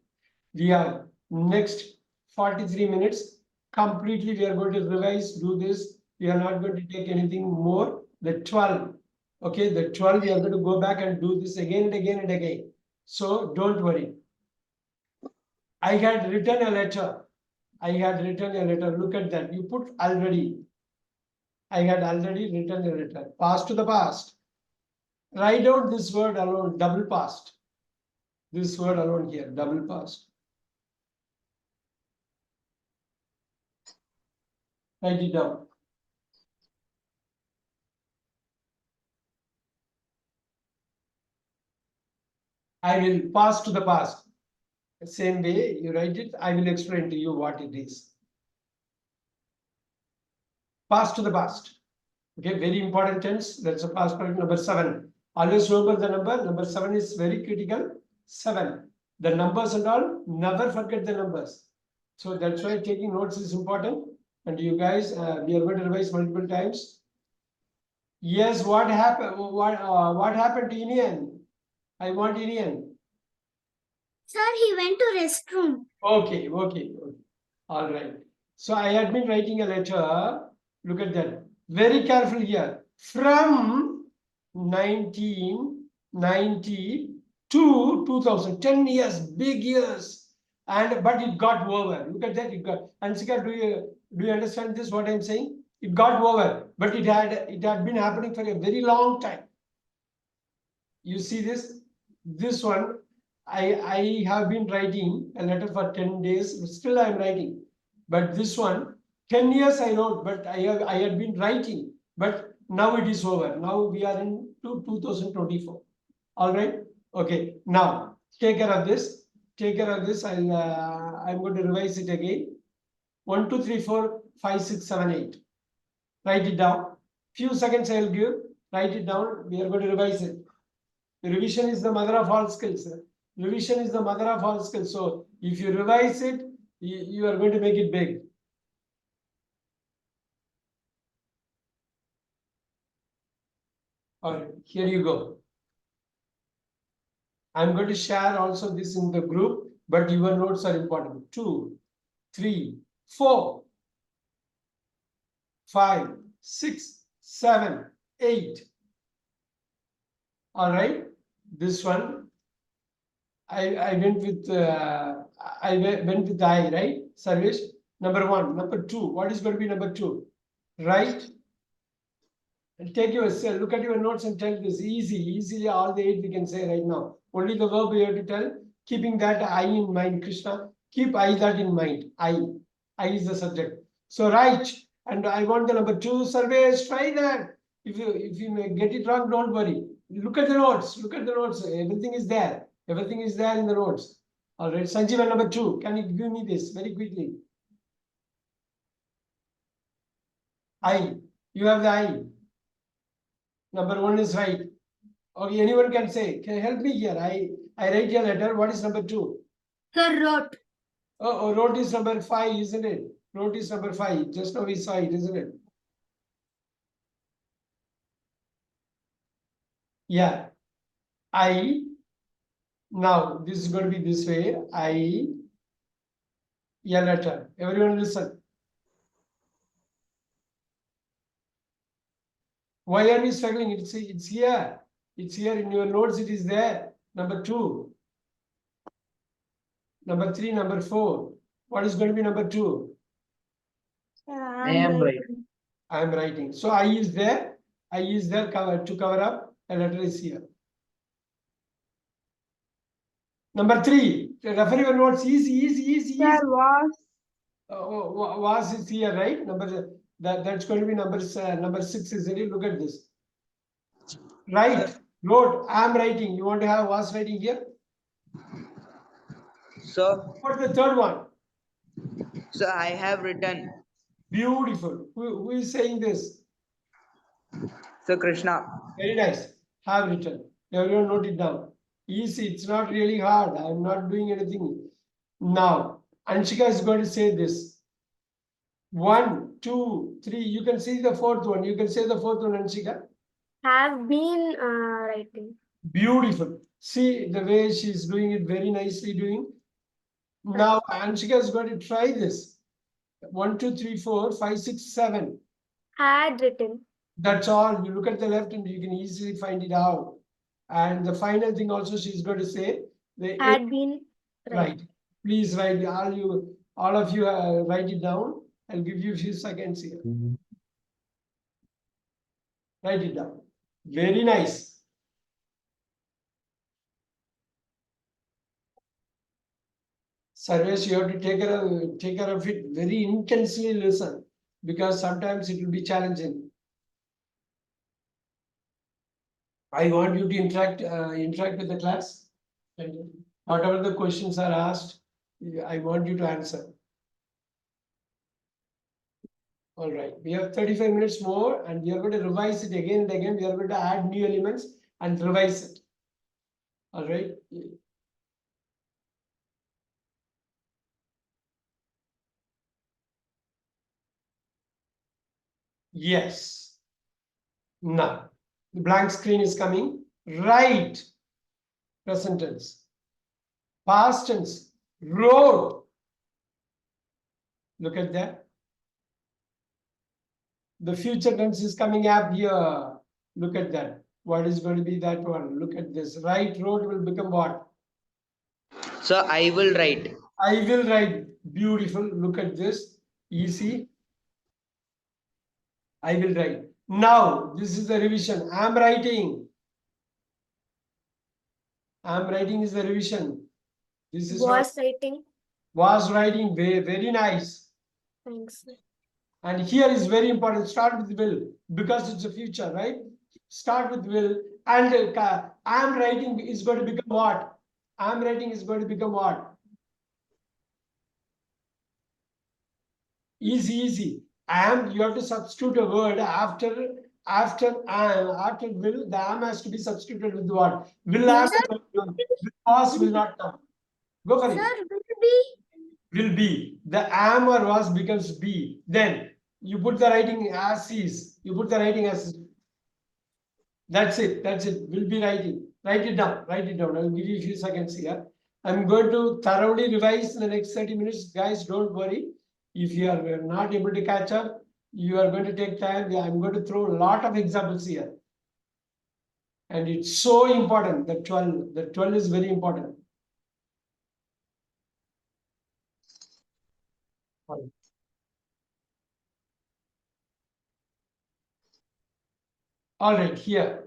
We have next 43 minutes. Completely, we are going to revise, do this. We are not going to take anything more. The 12. Okay, the 12, we are going to go back and do this again and again and again. So don't worry. I had written a letter. I had written a letter. Look at that. You put already. I had already written a letter. Past to the past. Write out this word alone, double past. This word alone here, double past. Write it down. I will pass to the past. Same way you write it, I will explain to you what it is. Past to the past. Okay, very important tense. That's a past perfect. Number 7. Always remember the number. Number 7 is very critical. 7. The numbers and all, never forget the numbers. So that's why taking notes is important. And you guys, we are going to revise multiple times. Yes, what happened? What happened to Inian? I want Inian. Sir, he went to restroom. Okay. All right. So I had been writing a letter. Look at that. Very careful here. From 1990 to 2000. 10 years, big years. But it got over. Look at that. It got. Ansika, do you understand this? What I'm saying? It got over, but it had been happening for a very long time. You see this? This one. I have been writing a letter for 10 days, still I am writing. But this one, 10 years I wrote, but I had been writing, but now it is over. Now we are in 2024. All right. Okay. Now take care of this. Take care of this. I'm going to revise it again. 1, 2, 3, 4, 5, 6, 7, 8. Write it down. Few seconds I'll give. Write it down. We are going to revise it. Revision is the mother of all skills. Revision is the mother of all skills. So if you revise it, you are going to make it big. All right, here you go. I'm going to share also this in the group, but your notes are important. 2, 3, 4, 5, 6, 7, 8. All right. This one, I went with went with I, right? Sarvesh. Number 1. Number 2. What is going to be number 2? Right. And take your look at your notes and tell this easily all the 8 we can say right now. Only the verb you have to tell, keeping that I in mind, Krishna. Keep I that in mind. I is the subject. So right, and I want the number 2. Surveys, try that. If you may get it wrong, don't worry. Look at the notes. Look at the notes. Everything is there. Everything is there in the notes. All right, Sanjeev, number 2. Can you give me this very quickly? I. You have the I. Number 1 is right. Okay, anyone can say, can you help me here? I write your letter. What is number 2? Sir wrote. Oh, wrote is number 5, isn't it? Wrote is number 5. Just now we saw it, isn't it? Yeah. Now this is going to be this way. Your letter. Everyone listen. Why are you struggling? It's here. It's here in your notes. It is there. Number 2. Number 3, number 4. What is going to be number 2? Sir, I am right. I am writing. So I is there. I is there to cover up. A letter is here. Number 3. Refer your notes. Easy. Sir, was. Was is here, right? That's going to be number 6, isn't it? Look at this. Right. Wrote. I am writing. You want to have was writing here? So, What's the third one? I have written. Beautiful. Who is saying this? So, Krishna. Very nice. Have written. Everyone note it down. Easy. It's not really hard. I'm not doing anything. Now, Anshika is going to say this. 1, 2, 3. You can see the fourth one. You can say the fourth one, Anshika. Have been writing. Beautiful. See the way she's doing it, very nicely doing. Now, Anshika is going to try this. 1, 2, 3, 4, 5, 6, 7. Had written. That's all. You look at the left and you can easily find it out. And the final thing also she's going to say. Had been right. Please write. All of you write it down. I'll give you a few seconds here. Write it down. Very nice. Sarvesh, you have to take care of it very intensely. Listen, because sometimes it will be challenging. I want you to interact with the class. And whatever the questions are asked, I want you to answer. All right, we have 35 minutes more and we are going to revise it again and again. We are going to add new elements and revise it. All right. Yes. Now, the blank screen is coming. Right. Present tense. Past tense. Wrote. Look at that. The future tense is coming up here. Look at that. What is going to be that one? Look at this. Right, wrote will become what? So, I will write. I will write. Beautiful. Look at this. Easy. I will write. Now, this is the revision. I am writing. I am writing is the revision. This is Was writing. Was writing. Very nice. Thanks. And here is very important. Start with will because it's the future, right? Start with will. And I am writing is going to become what? I am writing is going to become what? Easy. I am. You have to substitute a word after I am. After will, the am has to be substituted with what? Will am. Was will not come. Go for it. Sir, will be. Will be. The am or was becomes be. Then you put the writing as is. You put the writing as is. That's it. Will be writing. Write it down. Write it down. I'll give you a few seconds here. I'm going to thoroughly revise in the next 30 minutes. Guys, don't worry. If you are not able to catch up, you are going to take time. Yeah, I'm going to throw a lot of examples here. And it's so important. The 12 is very important. All right, here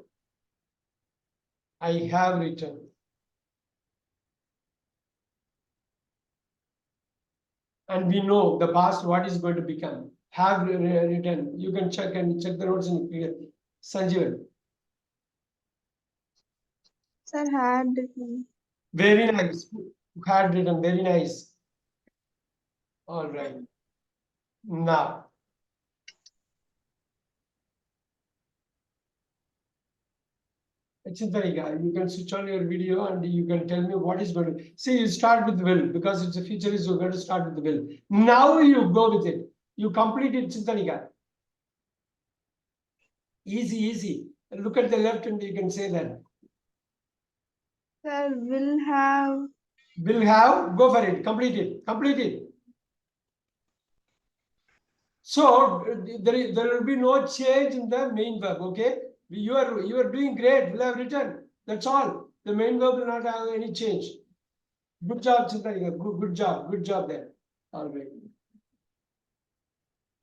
I have written. And we know the past what is going to become. Have written. You can check the notes in clear. Sanjeevan. Sir, had written. Very nice. Had written. Very nice. All right. Now. Chintanika, you can switch on your video and you can tell me what is going to. See, you start with will because it's a feature is you're going to start with the will. Now you go with it. You complete it, Chintanika. Easy, easy. Look at the left and you can say that. Sir, will have. Will have, go for it, complete it, complete it. So there will be no change in the main verb, okay? You are doing great, will have written. That's all. The main verb will not have any change. Good job, Chintanika. Good job there. All right.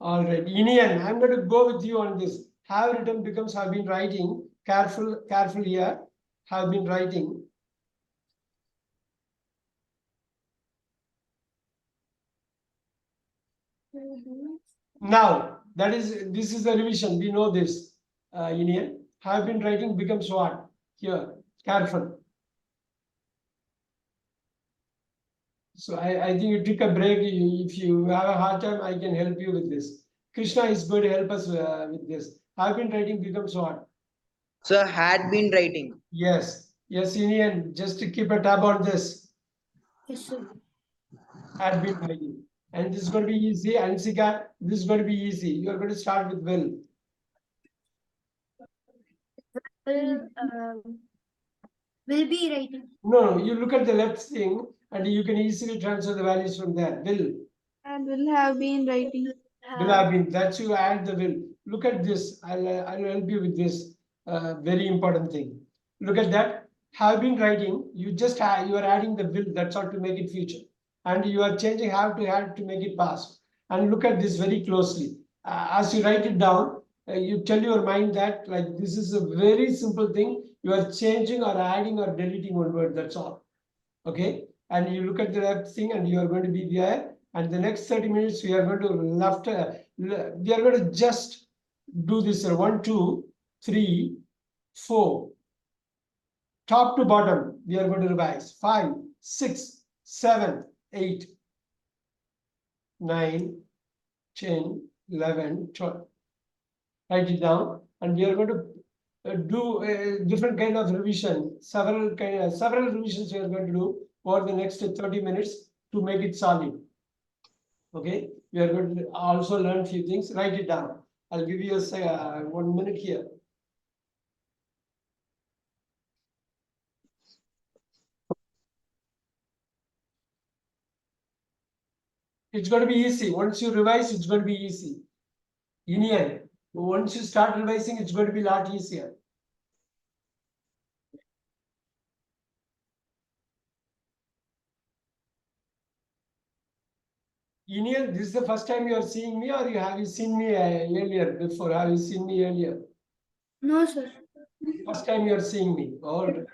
All right. Inian, I'm going to go with you on this. Have written becomes have been writing. Careful here. Have been writing. Now, this is the revision. We know this. Inian. Have been writing becomes what? Here. Careful. So I think you took a break. If you have a hard time, I can help you with this. Krishna is going to help us with this. Have been writing becomes what? Sir, had been writing. Yes. Yes, Inian. Just to keep a tab on this. Yes, sir. Had been writing. And this is going to be easy. Ansika, this is going to be easy. You are going to start with will. Will be writing. No, you look at the left thing and you can easily transfer the values from there. Will. And will have been writing. Will have been. That's you add the will. Look at this. I'll help you with this very important thing. Look at that. Have been writing. You just you are adding the will. That's all to make it future. And you are changing have to make it past. And look at this very closely. As you write it down, you tell your mind that like this is a very simple thing. You are changing or adding or deleting one word. That's all. Okay. And you look at the left thing and you are going to be there. And the next 30 minutes, we are going to we are going to just do this 1, 2, 3, 4. Top to bottom, we are going to revise 5, 6, 7, 8, 9, 10, 11, 12. Write it down, and we are going to do a different kind of revision. Several revisions we are going to do over the next 30 minutes to make it solid. Okay, we are going to also learn few things. Write it down. I'll give you a 1 minute here. It's going to be easy. Once you revise, it's going to be easy. Inian, once you start revising, it's going to be a lot easier. Inian, this is the first time you are seeing me, or have you seen me earlier before? Have you seen me earlier? No, sir. First time you are seeing me. All right.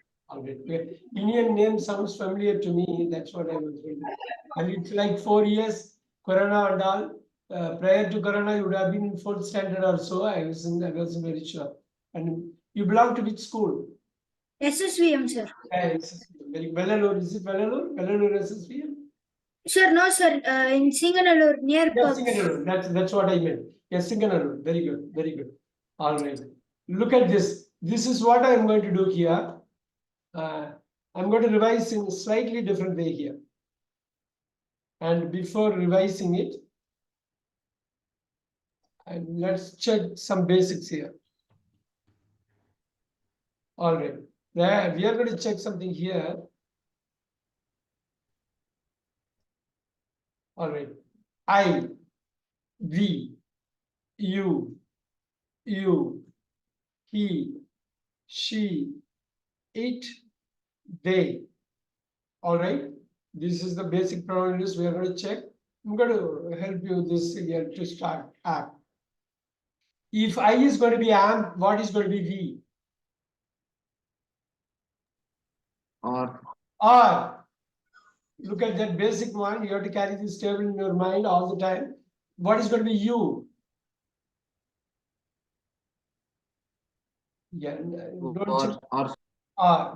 Indian name sounds familiar to me. That's what I was wondering. And it's like 4 years, Corona and all. Prior to Corona, you would have been in 4th standard or so. I wasn't very sure. And you belong to which school? SSVM, sir. Very Bellalur. Is it Bellalur? Bellalur SSVM? Sir, no, sir. In Singanallur, near Yeah, Pubs. Singanallur. That's what I meant. Yes, Singanallur. Very good. Very good. All right. Look at this. This is what I'm going to do here. I'm going to revise in a slightly different way here. And before revising it, let's check some basics here. All right. There, we are going to check something here. All right. I, we, you, he, she, it, they. All right. This is the basic pronoun list we are going to check. I'm going to help you this here to start app. If I is going to be am, what is going to be we? Or. Look at that basic one. You have to carry this table in your mind all the time. What is going to be you? Yeah, don't check.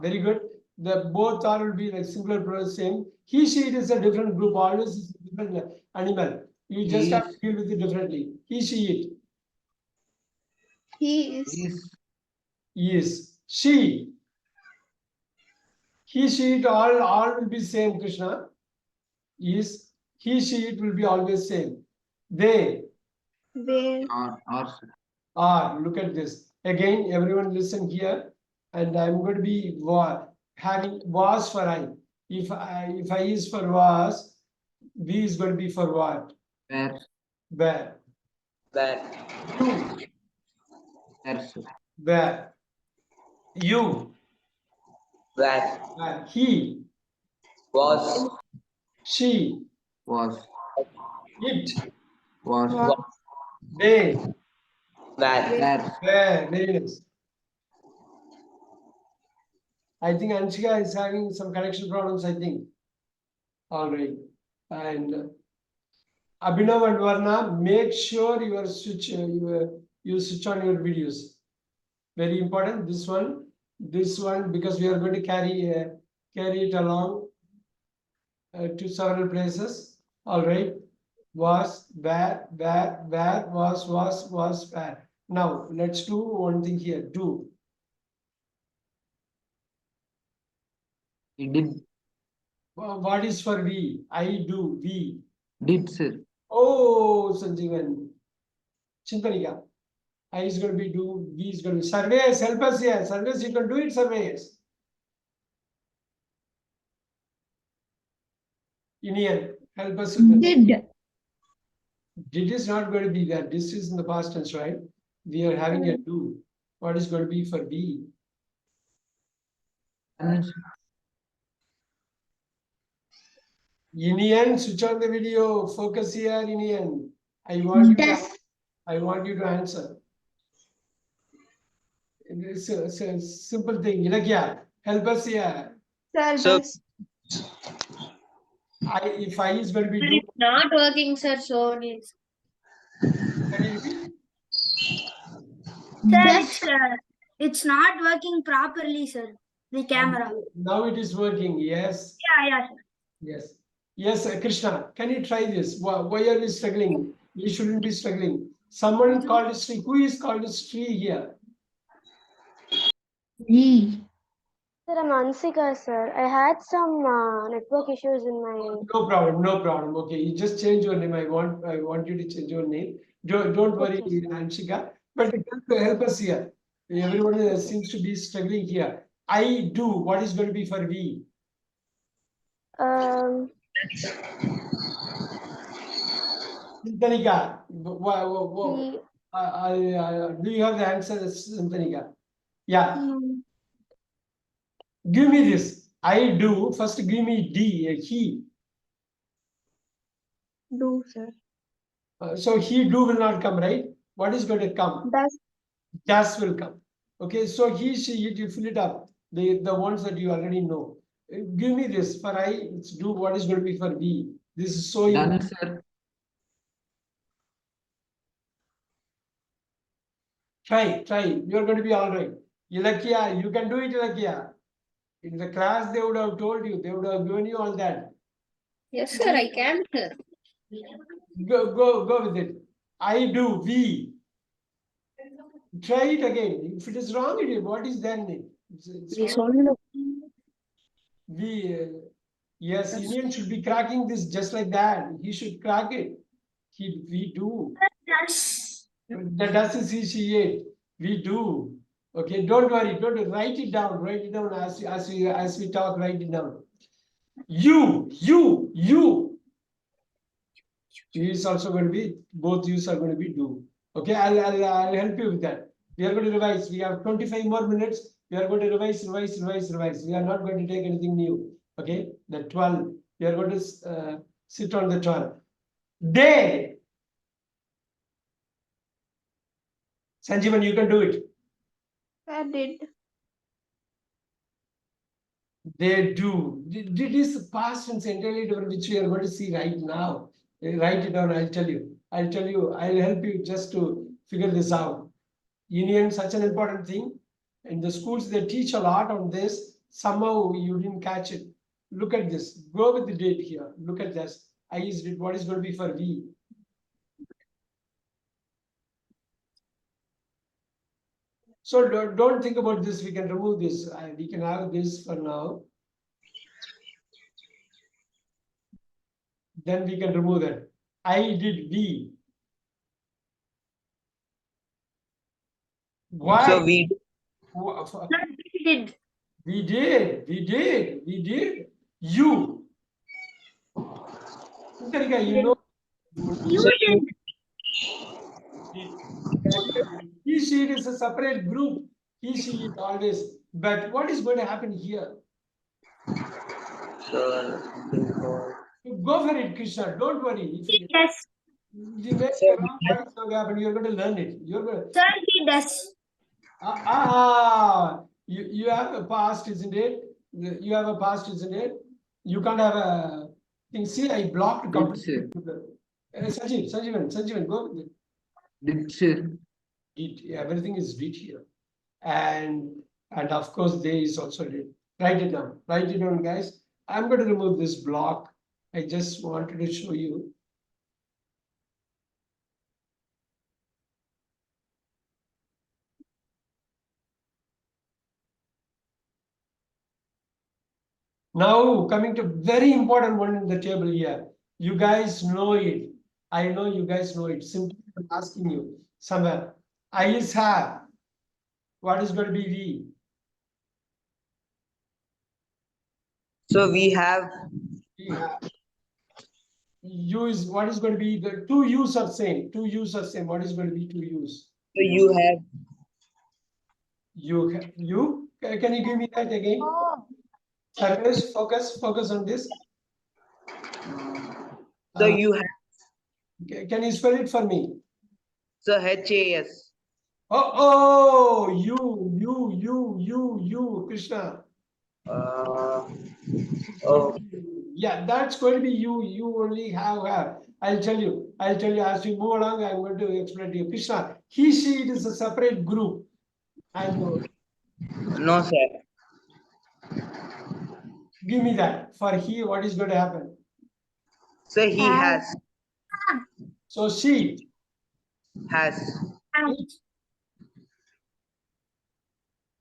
Very good. The both are will be like singular pronoun same. He, she, it is a different group. Always is a different animal. You just have to deal with it differently. He, she, it. He is. Yes. She. He, she, it all will be same, Krishna. Is he, she, it will be always same. They. Where. Look at this. Again, everyone listen here. And I'm going to be having was for I. If I is for was, V is going to be for what? Where. Where. You. Where. You. Where. He. Was. She. It. Was. They. Where. Where. Very nice. I think Anshika is having some connection problems, I think. All right. And Abhinav and Varna, make sure you switch on your videos. Very important. This one, because we are going to carry it along to several places. All right. Was, where, was, where. Now let's do one thing here. Do. He did. What is for we? I do. We. Did, sir. Oh, Sanjeevan. Chintanika. I is going to be do, V is going to be surveys. Help us here. Surveys, you can do it, surveys. Indian, help us with this. Did is not going to be there. This is in the past tense, right? We are having a do. What is going to be for B? Indian, switch on the video. Focus here, Indian. I want you to answer. It's a simple thing. Ilakya, help us here. Sir, So- does. If I is going to be do. It's not working, sir. So it's. Can you repeat? Sir, it's not working properly, sir. The camera. Now it is working. Yes. Yeah, sir. Yes. Yes, Krishna, can you try this? Why are you struggling? You shouldn't be struggling. Someone called Sri. Who is called Sri here? Sir, I'm Ansika, sir. I had some network issues in my. No problem. Okay, you just change your name. I want you to change your name. Don't worry, Okay. Anshika. But help us here. Everyone seems to be struggling here. I do. What is going to be for we? Danika, do you have the answer, Danika? Yeah. Give me this. I do. First, give me D. He. Do, sir. So he do will not come, right? What is going to come? Does will come. Okay. So he, she, it. You fill it up. The ones that you already know. Give me this. For I, it's do. What is going to be for B? This is so Done, sir. Try. You're going to be all right. Ilakya, you can do it, Ilakya. In the class, they would have told you. They would have given you all that. Yes, sir. I can. Go with it. I do. We. Try it again. If it is wrong, what is then? It's wrong. We. Yes, Indian should be cracking this just like that. He should crack it. We do. Yes. The does is he, she, it. We do. Okay, don't worry, write it down as we talk, write it down. You is also going to be, both yous are going to be do. Okay, I'll help you with that. We are going to revise. We have 25 more minutes. We are going to revise. We are not going to take anything new. Okay, the 12. We are going to sit on the 12. They. Sanjeevan, you can do it. I did. They do. Did is past tense entirely different, which we are going to see right now. Write it down. I'll tell you. I'll help you just to figure this out. Union, such an important thing. In the schools, they teach a lot on this. Somehow you didn't catch it. Look at this. Go with the date here. Look at this. I is did. What is going to be for V? So don't think about this. We can remove this. We can have this for now. Then we can remove that. I did V. Why? So we Did. We did. You. Niharika, you know. You did. He, she is a separate group. He, she is always. But what is going to happen here? Go for it, Krishna. Don't worry. If He does. you make Sir, the wrong choice, what will happen? You're going to learn it. You're going to. Sir, he does. You have a past, isn't it? You have a past, isn't it? You can't have a thing. See, I blocked completely. Sanjeevan, go with it. Did, sir. Everything is did here. And of course, there is also did. Write it down, guys. I'm going to remove this block. I just wanted to show you. Now, coming to very important one in the table here. You guys know it. I know you guys know it. Simply I'm asking you somewhere. I is have. What is going to be V? So we have. We have. U is what is going to be the two U's are same. Two U's are same. What is going to be two U's? So you have. You. Can you give me that again? Sarvesh, focus on this. So you have. Can you spell it for me? So HAS. You, Krishna. Oh. Yeah, that's going to be you. You only have. I'll tell you as we move along. I'm going to explain to you. Krishna, he, she, it is a separate group. And No, sir. give me that. For he, what is going to happen? So he has. So she. Has.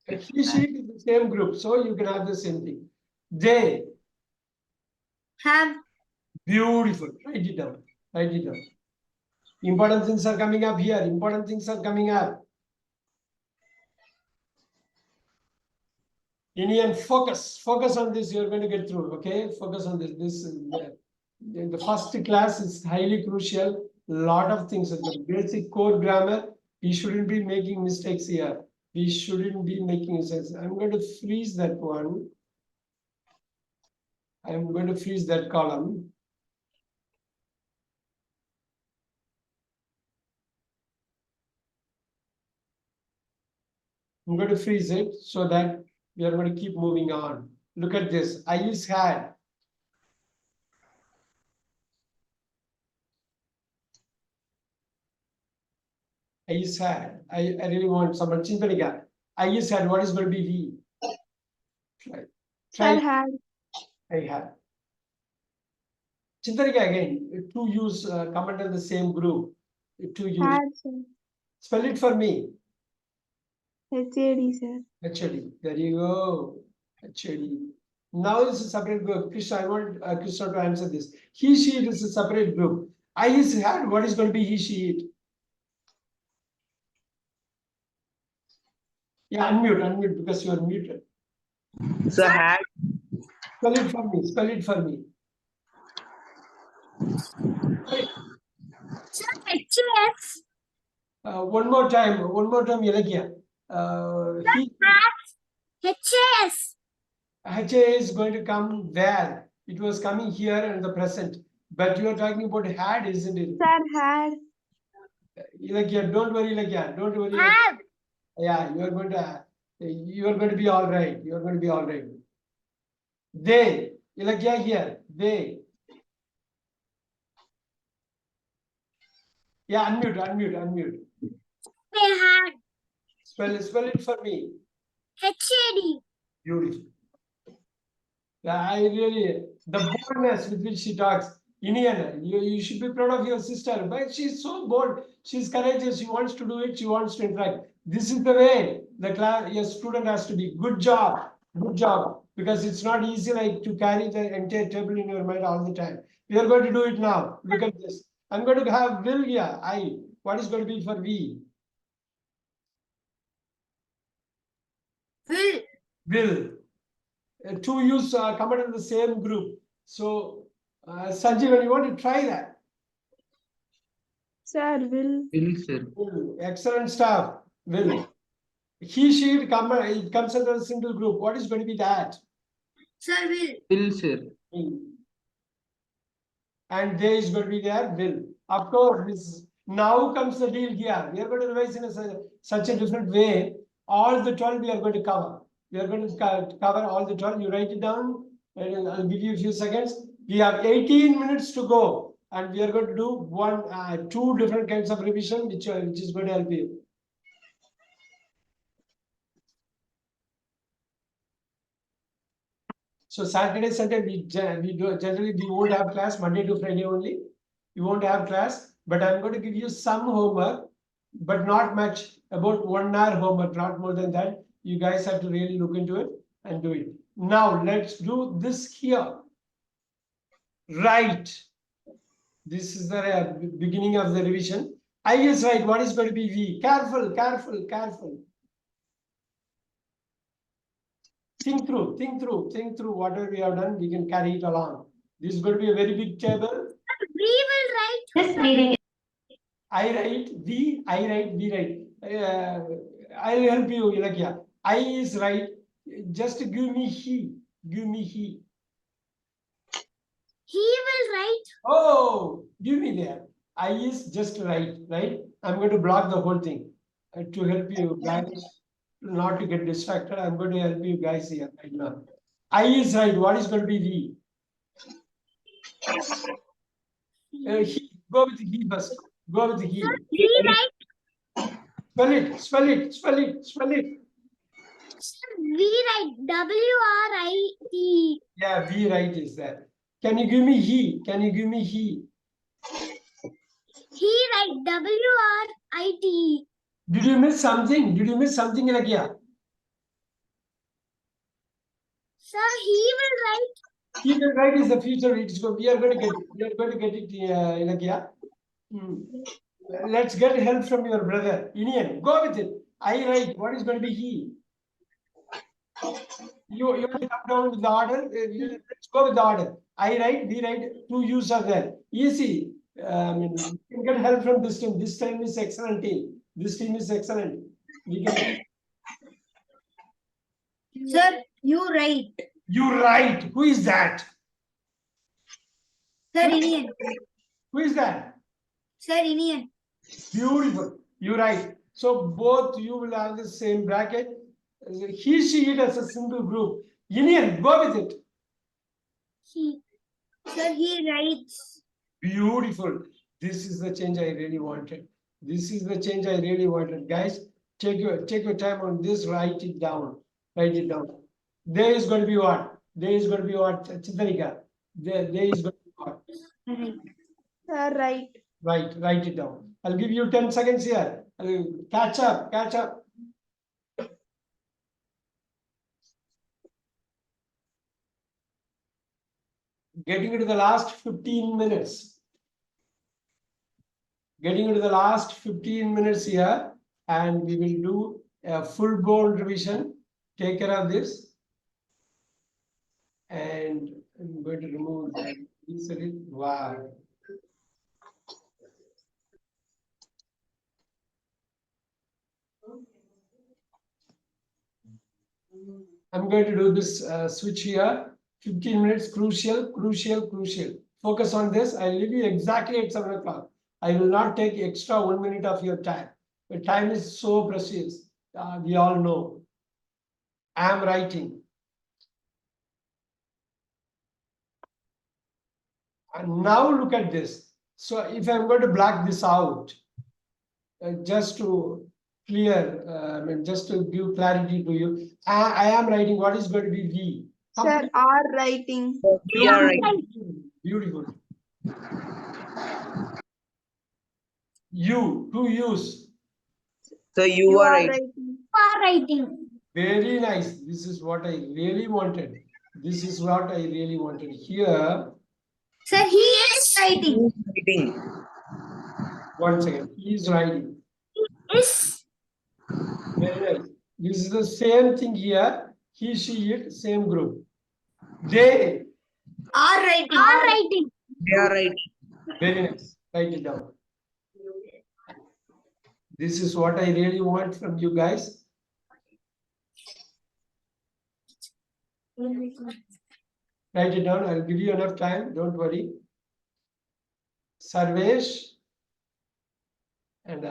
He, she is the same group. So you can have the same thing. They. Have. Beautiful. Write it down. Important things are coming up here. Indian, focus on this. You're going to get through. Okay, focus on this. This is the first class is highly crucial. Lot of things. The basic core grammar. We shouldn't be making mistakes here. We shouldn't be making mistakes. I'm going to freeze that one. I'm going to freeze that column. I'm going to freeze it so that we are going to keep moving on. Look at this. I is had. I is had. I really want someone. Chintanika. I is had. What is going to be V? Try. had. I had. Chintanika again. Two U's come under the same group. Two U's. Had, sir. Spell it for me. HAD, sir. HAD. There you go. HAD. Now it's a separate group. Krishna, I want Krishna to answer this. He, she, it is a separate group. I is had. What is going to be he, she, it? Yeah, unmute because you are muted. Sir, had. Spell it for me. Spell it for me. Sir, HAS. One more time, Ilagya. He HAS. HA is going to come where? It was coming here in the present, but you are talking about had, isn't it? Sir, had. Ilagya, don't worry, Ilagya, don't worry. Have. Yeah, you are going to be all right. You are going to be all right. They, Ilagya here, they. Yeah, unmute. They had. Spell it for me. HAD. Beautiful. Yeah, I really, the boldness with which she talks. Indian, you should be proud of your sister, but she's so bold. She's courageous. She wants to do it. She wants to interact. This is the way the class, your student has to be. Good job. Because it's not easy like to carry the entire table in your mind all the time. We are going to do it now. Look at this. I'm going to have will here. I. What is going to be for we? Will. Will. Two U's come out in the same group. So, Sanjeev, you want to try that? Sir, will. Will, sir. Excellent stuff. Will. He, she, it comes under a single group. What is going to be that? Sir, will. Will, sir. And there is going to be there, will. Of course, this now comes the deal here. We are going to revise in such a different way. All the 12 we are going to cover. We are going to cover all the 12. You write it down, and I'll give you a few seconds. We have 18 minutes to go, and we are going to do two different kinds of revision, which is going to help you. So Saturday, Sunday, generally we won't have class. Monday to Friday only. We won't have class, but I'm going to give you some homework, but not much. About 1 hour homework, not more than that. You guys have to really look into it and do it. Now let's do this here. Right. This is the beginning of the revision. I is right. What is going to be V? Careful. Think through whatever we have done. We can carry it along. This is going to be a very big table. We will write. This meeting. I write, we write. I'll help you, Ilakya. I is right. Just give me he. He will write. Oh, give me there. I is just right. I'm going to block the whole thing to help you guys not to get distracted. I'm going to help you guys here right now. I is right. What is going to be we? He. Go with he first. Go with he. We write. Spell it. We write WRIT. Yeah, V right is there. Can you give me he? He write WRIT. Did you miss something? Ilakya? Sir, he will write. He will write is the future. We are going to get it. Ilakya. Let's get help from your brother. Indian, go with it. I write. What is going to be he? You have to come down with the order. Let's go with the order. I write, we write, two U's are there. Easy. You can get help from this team. This team is excellent team. This team is excellent. We can. Sir, you write. You write. Who is that? Sir, Indian. Who is that? Sir, Indian. Beautiful. You write. So both you will have the same bracket. He, she, it as a single group. Indian, go with it. He. Sir, he writes. Beautiful. This is the change I really wanted. Guys, take your time on this. Write it down. There is going to be what? Chitarika. There is going to be what? Sir, right. Write it down. I'll give you 10 seconds here. Catch up. Getting into the last 15 minutes. Here, and we will do a full board revision. Take care of this. And I'm going to remove that. Insert it. Wow. I'm going to do this switch here. 15 minutes, crucial. Focus on this. I'll leave you exactly at 7 o'clock. I will not take extra 1 minute of your time. The time is so precious. We all know. I am writing. And now look at this. So if I'm going to black this out, just to clear, just to give clarity to you, I am writing what is going to be V. Sir, are writing. We are writing. Beautiful. You, to use. So you are writing. writing. are writing. Very nice. This is what I really wanted. This is what I really wanted. Here, Sir, he is writing. Writing. one second. He is writing. Is Very nice. This is the same thing here. He, she, it, same group. They. are writing. Are writing. They are writing. Very nice. Write it down. This is what I really want from you guys. Write it down. I'll give you enough time. Don't worry. Sarvesh. And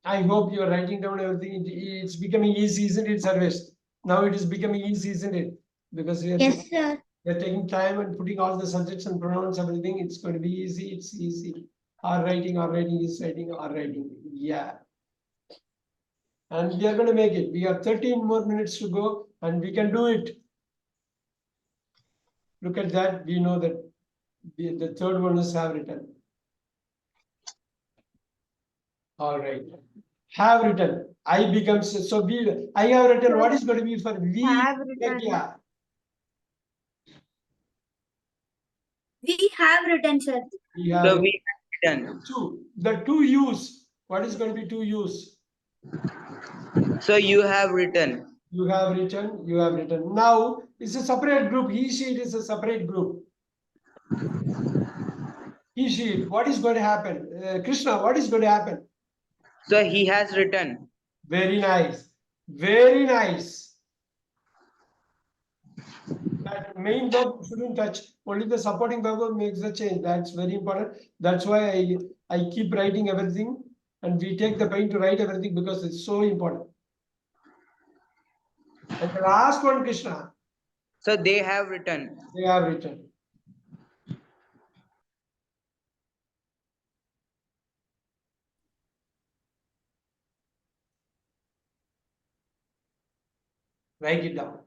I hope you are writing down everything. It's becoming easy, isn't it, Sarvesh? Now it is becoming easy, isn't it? Because we are, Yes, sir. we are taking time and putting all the subjects and pronouns, everything. It's going to be easy. It's easy. Are writing is writing, are writing. Yeah. And we are going to make it. We have 13 more minutes to go and we can do it. Look at that. We know that the third one is have written. All right. Have written. I becomes so we. I have written. What is going to be for we? Have written. Yeah. We have written, sir. We have So we have written. two. The two use. What is going to be two use? So you have written. You have written. You have written. Now it's a separate group. He, she, it is a separate group. He, she, it. What is going to happen? Krishna, what is going to happen? So he has written. Very nice. Very nice. That main verb shouldn't touch. Only the supporting verb makes the change. That's very important. That's why I keep writing everything. And we take the pain to write everything because it's so important. And the last one, Krishna, So they have written. they have written. Write it down.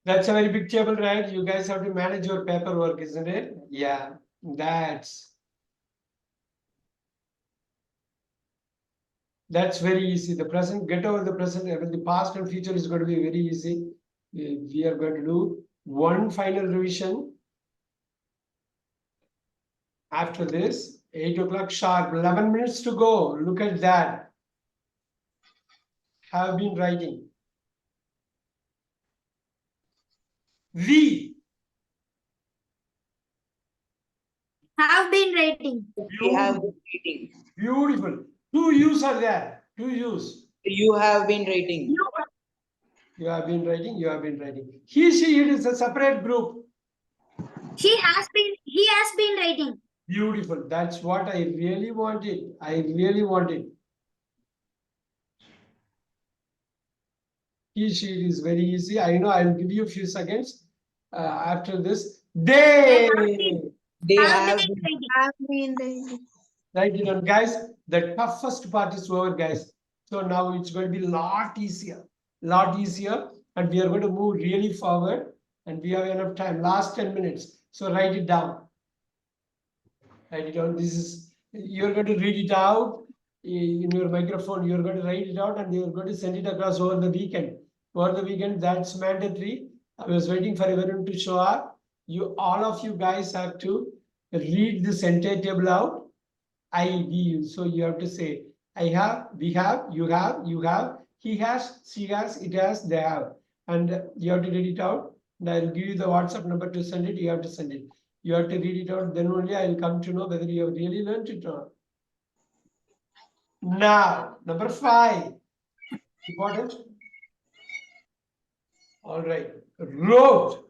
That's a very big table, right? You guys have to manage your paperwork, isn't it? Yeah, that's very easy. The present, get over the present, the past and future is going to be very easy. We are going to do one final revision. After this, 8 o'clock sharp, 11 minutes to go. Look at that. Have been writing. We Have been writing. We have been writing. beautiful. Two U's are there. Two U's. You have been writing. You have been writing. You have been writing. He, she, it is a separate group. He has been writing. Beautiful. That's what I really wanted. I really wanted. He, she, it is very easy. I know. I'll give you a few seconds. After this, they. They Have have been been. writing. Have been writing. Right, you know, guys, the toughest part is over, guys. So now it's going to be a lot easier, and we are going to move really forward, and we have enough time. Last 10 minutes. So write it down. Write it down. This is you're going to read it out. in your microphone. You're going to write it out and you're going to send it across over the weekend. Over the weekend, that's mandatory. I was waiting for everyone to show up. All of you guys have to read this entire table out. I, we. So you have to say, I have, we have, you have, he has, she has, it has, they have. And you have to read it out. And I'll give you the WhatsApp number to send it. You have to send it. You have to read it out. Then only I'll come to know whether you have really learned it or not. Now, number 5. Important. All right. Wrote.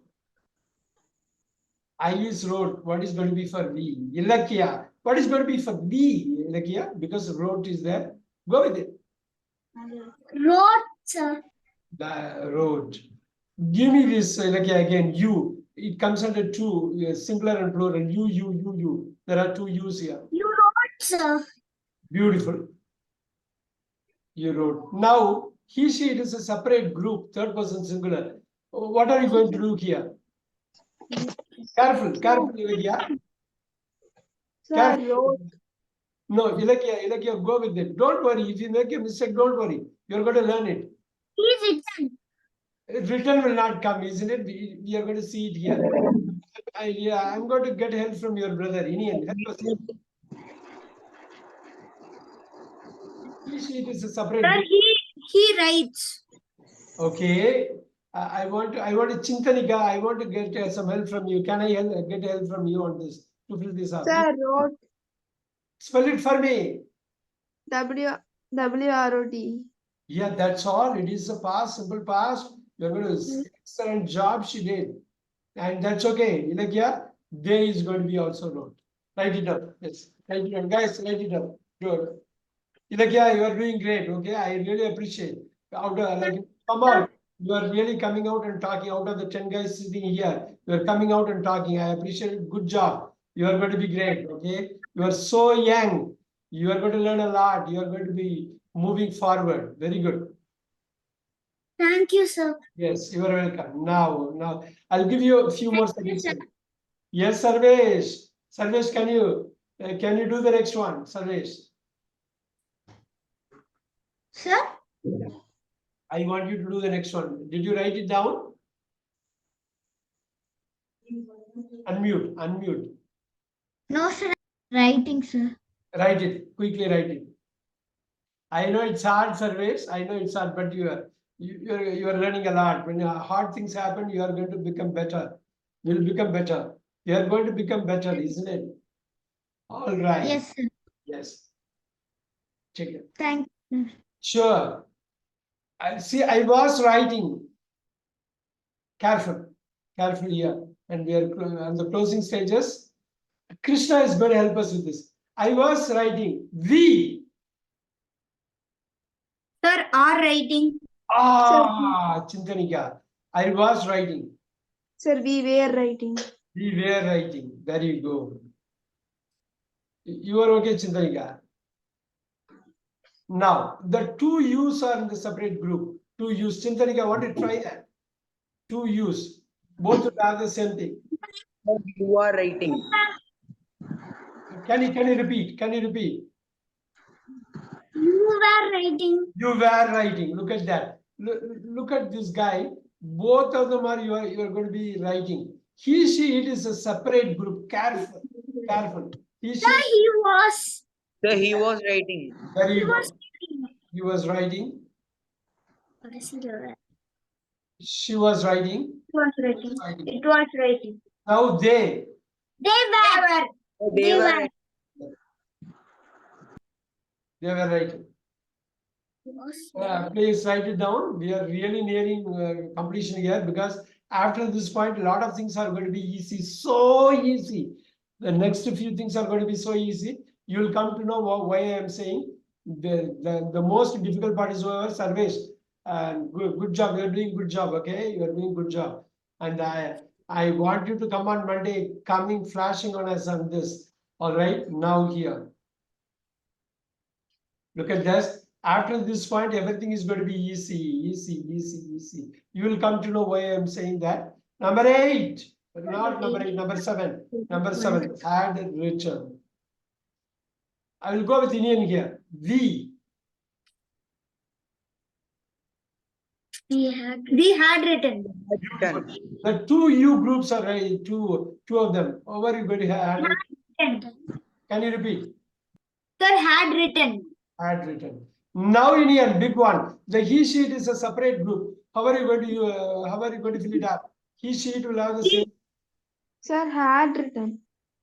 I is wrote. What is going to be for we? Ilakya. What is going to be for we? Ilakya. Because wrote is there. Go with it. Wrote, sir. The road. Give me this Ilakya again. You. It comes under 2, singular and plural. You. There are 2 U's here. You wrote, sir. Beautiful. You wrote. Now, he, she, it is a separate group, 3rd person singular. What are you going to do here? Careful, Ilakya. Sir, Careful. wrote. No, Ilakya, go with it. Don't worry. If you make a mistake, don't worry. You're going to learn it. Please written. Written will not come, isn't it? We are going to see it here. I'm going to get help from your brother. Inian, help us. It is a separate Sir, group. he writes. Okay. I want to Chintanika. I want to get some help from you. Can I get help from you on this to fill this up? Sir, wrote. Spell it for me. WROT. Yeah, that's all. It is a past, simple past. You're going to excellent job she did. And that's okay. Ilakya, they is going to be also wrote. Write it down. Yes. Write it down. Guys, write it down. Good. Ilakya, you are doing great. Okay. I really appreciate. Come out. You are really coming out and talking out of the 10 guys sitting here. You are coming out and talking. I appreciate it. Good job. You are going to be great. Okay. You are so young. You are going to learn a lot. You are going to be moving forward. Very good. Thank you, sir. Yes, you are welcome. Now, I'll give you a few more Thank you, seconds. sir. Yes, Sarvesh. Sarvesh, can you do the next one, Sarvesh? Sir? I want you to do the next one. Did you write it down? Unmute. No, sir. Writing, sir. Write it. Quickly write it. I know it's hard, Sarvesh. I know it's hard, but you are learning a lot. When hard things happen, you are going to become better. You'll become better. You are going to become better, isn't it? All right. Yes, sir. Yes. Check it. Thank you. Sure. I was writing. Careful here. And we are on the closing stages. Krishna is going to help us with this. I was writing. We. Sir, are writing. Chintanika. I was writing. Sir, we were writing. We were writing. There you go. You are okay, Chintanika. Now, the 2 U's are in the separate group. 2 U's. Chintanika, I want to try that. 2 U's. Both will have the same thing. You are writing. Can you repeat? You were writing. You were writing. Look at that. Look at this guy. Both of them are you are going to be writing. He, she, it is a separate group. Careful. He, she. Sir, he was. So he was writing. There you He go. was. He was writing. What is it? She was writing. It was writing. It was writing. Now they. They were. They were writing. They were writing. Please write it down. We are really nearing completion here because after this point, a lot of things are going to be easy. So easy. The next few things are going to be so easy. You will come to know why I am saying the most difficult part is over. Sarvesh, good job. You are doing good job. Okay, you are doing good job. And I want you to come on Monday, coming flashing on us on this. All right. Now here. Look at this. After this point, everything is going to be easy. You will come to know why I am saying that. Number 8, not number 8, number 7. Number 7, had written. I will go with Indian here. We. We had written. Done. The two U groups are right. Two of them. Over you going to have. Written. Can you repeat? Sir, had written. Had written. Now Indian, big one. The he sheet is a separate group. How are you going to fill it up? He sheet will have the same. Sir, had written.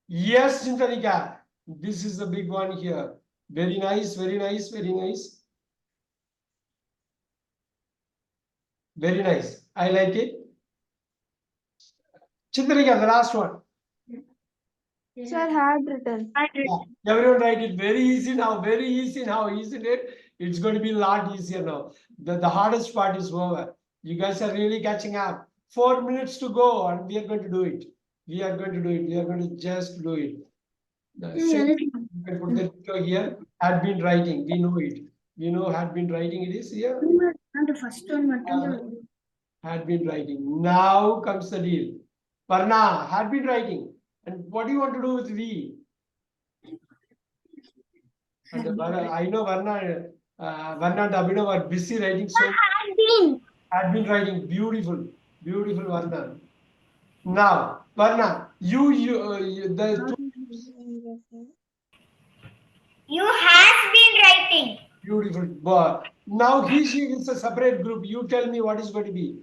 Yes, Chintanika. This is the big one here. Very nice, very nice, very nice. Very nice. I like it. Chintanika, the last one. Sir, had written. Had Yeah, written. everyone write it. Very easy now. Very easy now, isn't it? It's going to be a lot easier now. The hardest part is over. You guys are really catching up. 4 minutes to go, and we are going to do it. We are going to do it. We are going to just do it. Same, you can put the picture here. Had been writing. We know it. We know had been writing. It is here. The first one. Had been writing. Now comes the deal. Varna had been writing. And what do you want to do with we? And I know Varna and Abhinav are busy writing. So had been writing. Beautiful, beautiful Varna. Now, Varna, the two You has been writing. beautiful. But now he, she is a separate group. You tell me what is going to be.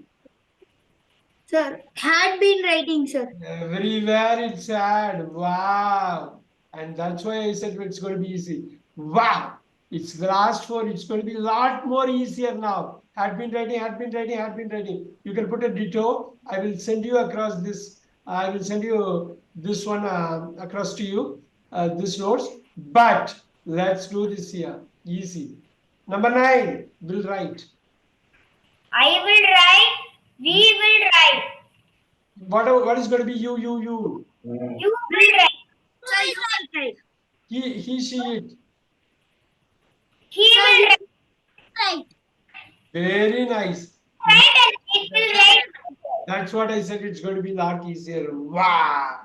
Sir, had been writing, sir. Everywhere it's had. Wow. And that's why I said it's going to be easy. Wow. It's the last four. It's going to be a lot more easier now. Had been writing, had been writing, had been writing. You can put a ditto. I will send you across this. I will send you this one across to you, this notes. But let's do this here. Easy. Number 9, will write. I will write. We will write. What is going to be you? You will write. Sir, you will write. He, she, it. He will write. Right. Very nice. And it will write. That's what I said. It's going to be a lot easier. Wow.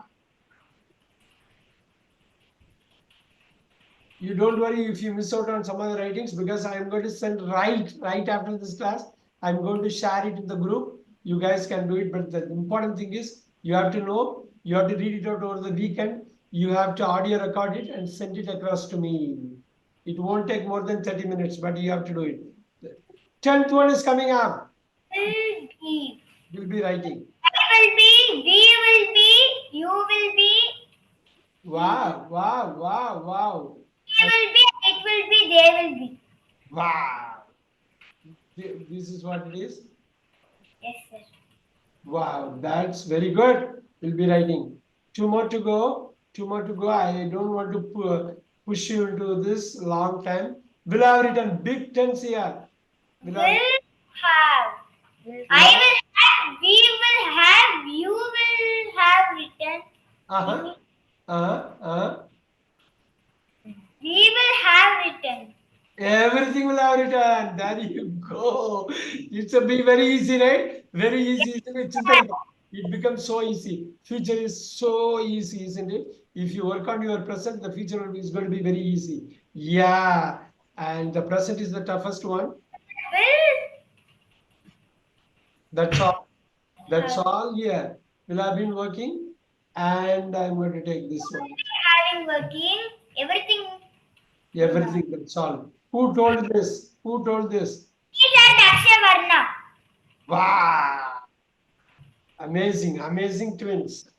You don't worry if you miss out on some other writings, because I am going to send right after this class. I'm going to share it in the group. You guys can do it. But the important thing is you have to know, you have to read it out over the weekend. You have to audio record it and send it across to me. It won't take more than 30 minutes, but you have to do it. 10th one is coming up. Will be. You'll be writing. I will be. We will be. You will be. Wow, wow, wow, wow. He will be. It will be. They will be. Wow. This is what it is. Yes, sir. Wow, that's very good. We'll be writing. 2 more to go. 2 more to go. I don't want to push you into this long time. Will have written big tense here. Will have. I will have. We will have. You will have written. We will have written. Everything will have written. There you go. It's a be very easy, right? Very easy, isn't it? It becomes so easy. Future is so easy, isn't it? If you work on your present, the future is going to be very easy. Yeah. And the present is the toughest one. Will. That's all. That's all here. Will have been working. And I'm going to take this one. Having working. Everything. Everything, that's all. Who told this? Who told this? Teacher Daksha Varna. Wow. Amazing, amazing twins.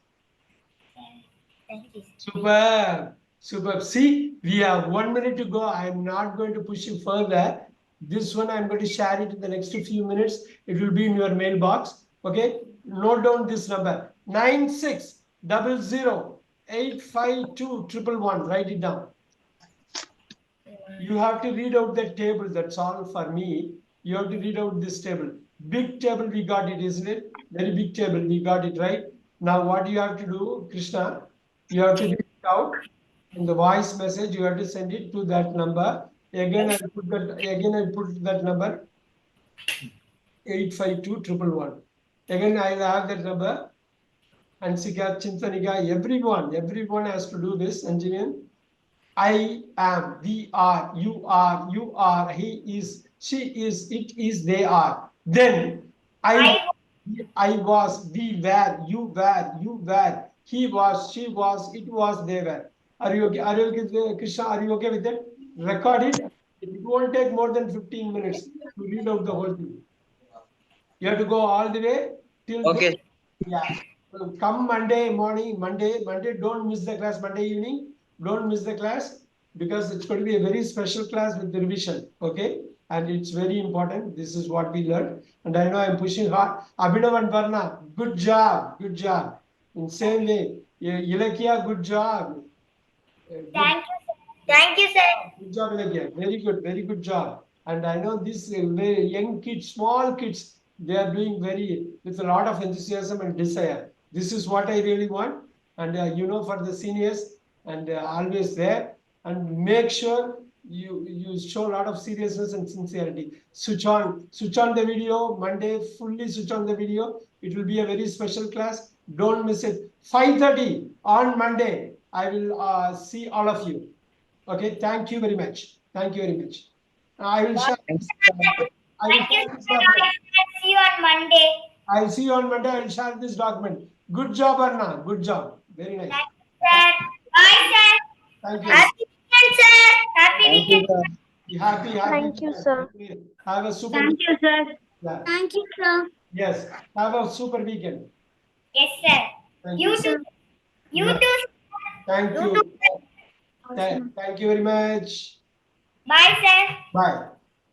Thank you. Superb, superb. See, we have 1 minute to go. I'm not going to push you further. This one I'm going to share it in the next few minutes. It will be in your mailbox. Okay. Note down this number: 9600852111. Write it down. You have to read out the table. That's all for me. You have to read out this table. Big table, we got it, isn't it? Very big table, we got it, right? Now, what you have to do, Krishna, you have to read it out in the voice message. You have to send it to that number. Again, I put that number 852111. Again, I will have that number. Ansika, Chintanika, everyone has to do this, engineer. I am, we are, you are, he is, she is, it is, they are. Then I was, we were, you were, he was, she was, it was, they were. Are you okay? Are you okay, Krishna? Are you okay with it? Record it. It won't take more than 15 minutes to read out the whole thing. You have to go all the way till Okay. yeah. Come Monday morning, Monday, don't miss the class. Monday evening, don't miss the class because it's going to be a very special class with the revision. Okay. And it's very important. This is what we learned. And I know I'm pushing hard. Abhinav and Varna, good job. Good job. In same way, Ilakia, good job. Good Thank you, sir. Thank you, sir. Good job, Ilagya. Very good job. And I know these very young kids, small kids, they are doing very with a lot of enthusiasm and desire. This is what I really want. And for the seniors, and always there. And make sure you show a lot of seriousness and sincerity. Switch on the video Monday. Fully switch on the video. It will be a very special class. Don't miss it. 5:30 on Monday. I will see all of you. Okay, thank you very much. Thank you very much. I will share. I will Thank you, share sir. this document. I'll see you on Monday. I'll see you on Monday. I'll share this document. Good job, Arna. Good job. Very nice. Thank you, sir. Bye, sir. Thank you. Happy weekend, sir. Happy Thank you, weekend. sir. Be happy. Thank you, sir. Have a super. Thank you, sir. Yeah. Thank you, sir. Yes. Have a super weekend. Yes, sir. Thank You you. too. You Yeah. too. Thank You you. too. Thank you very much. Bye, sir. Bye.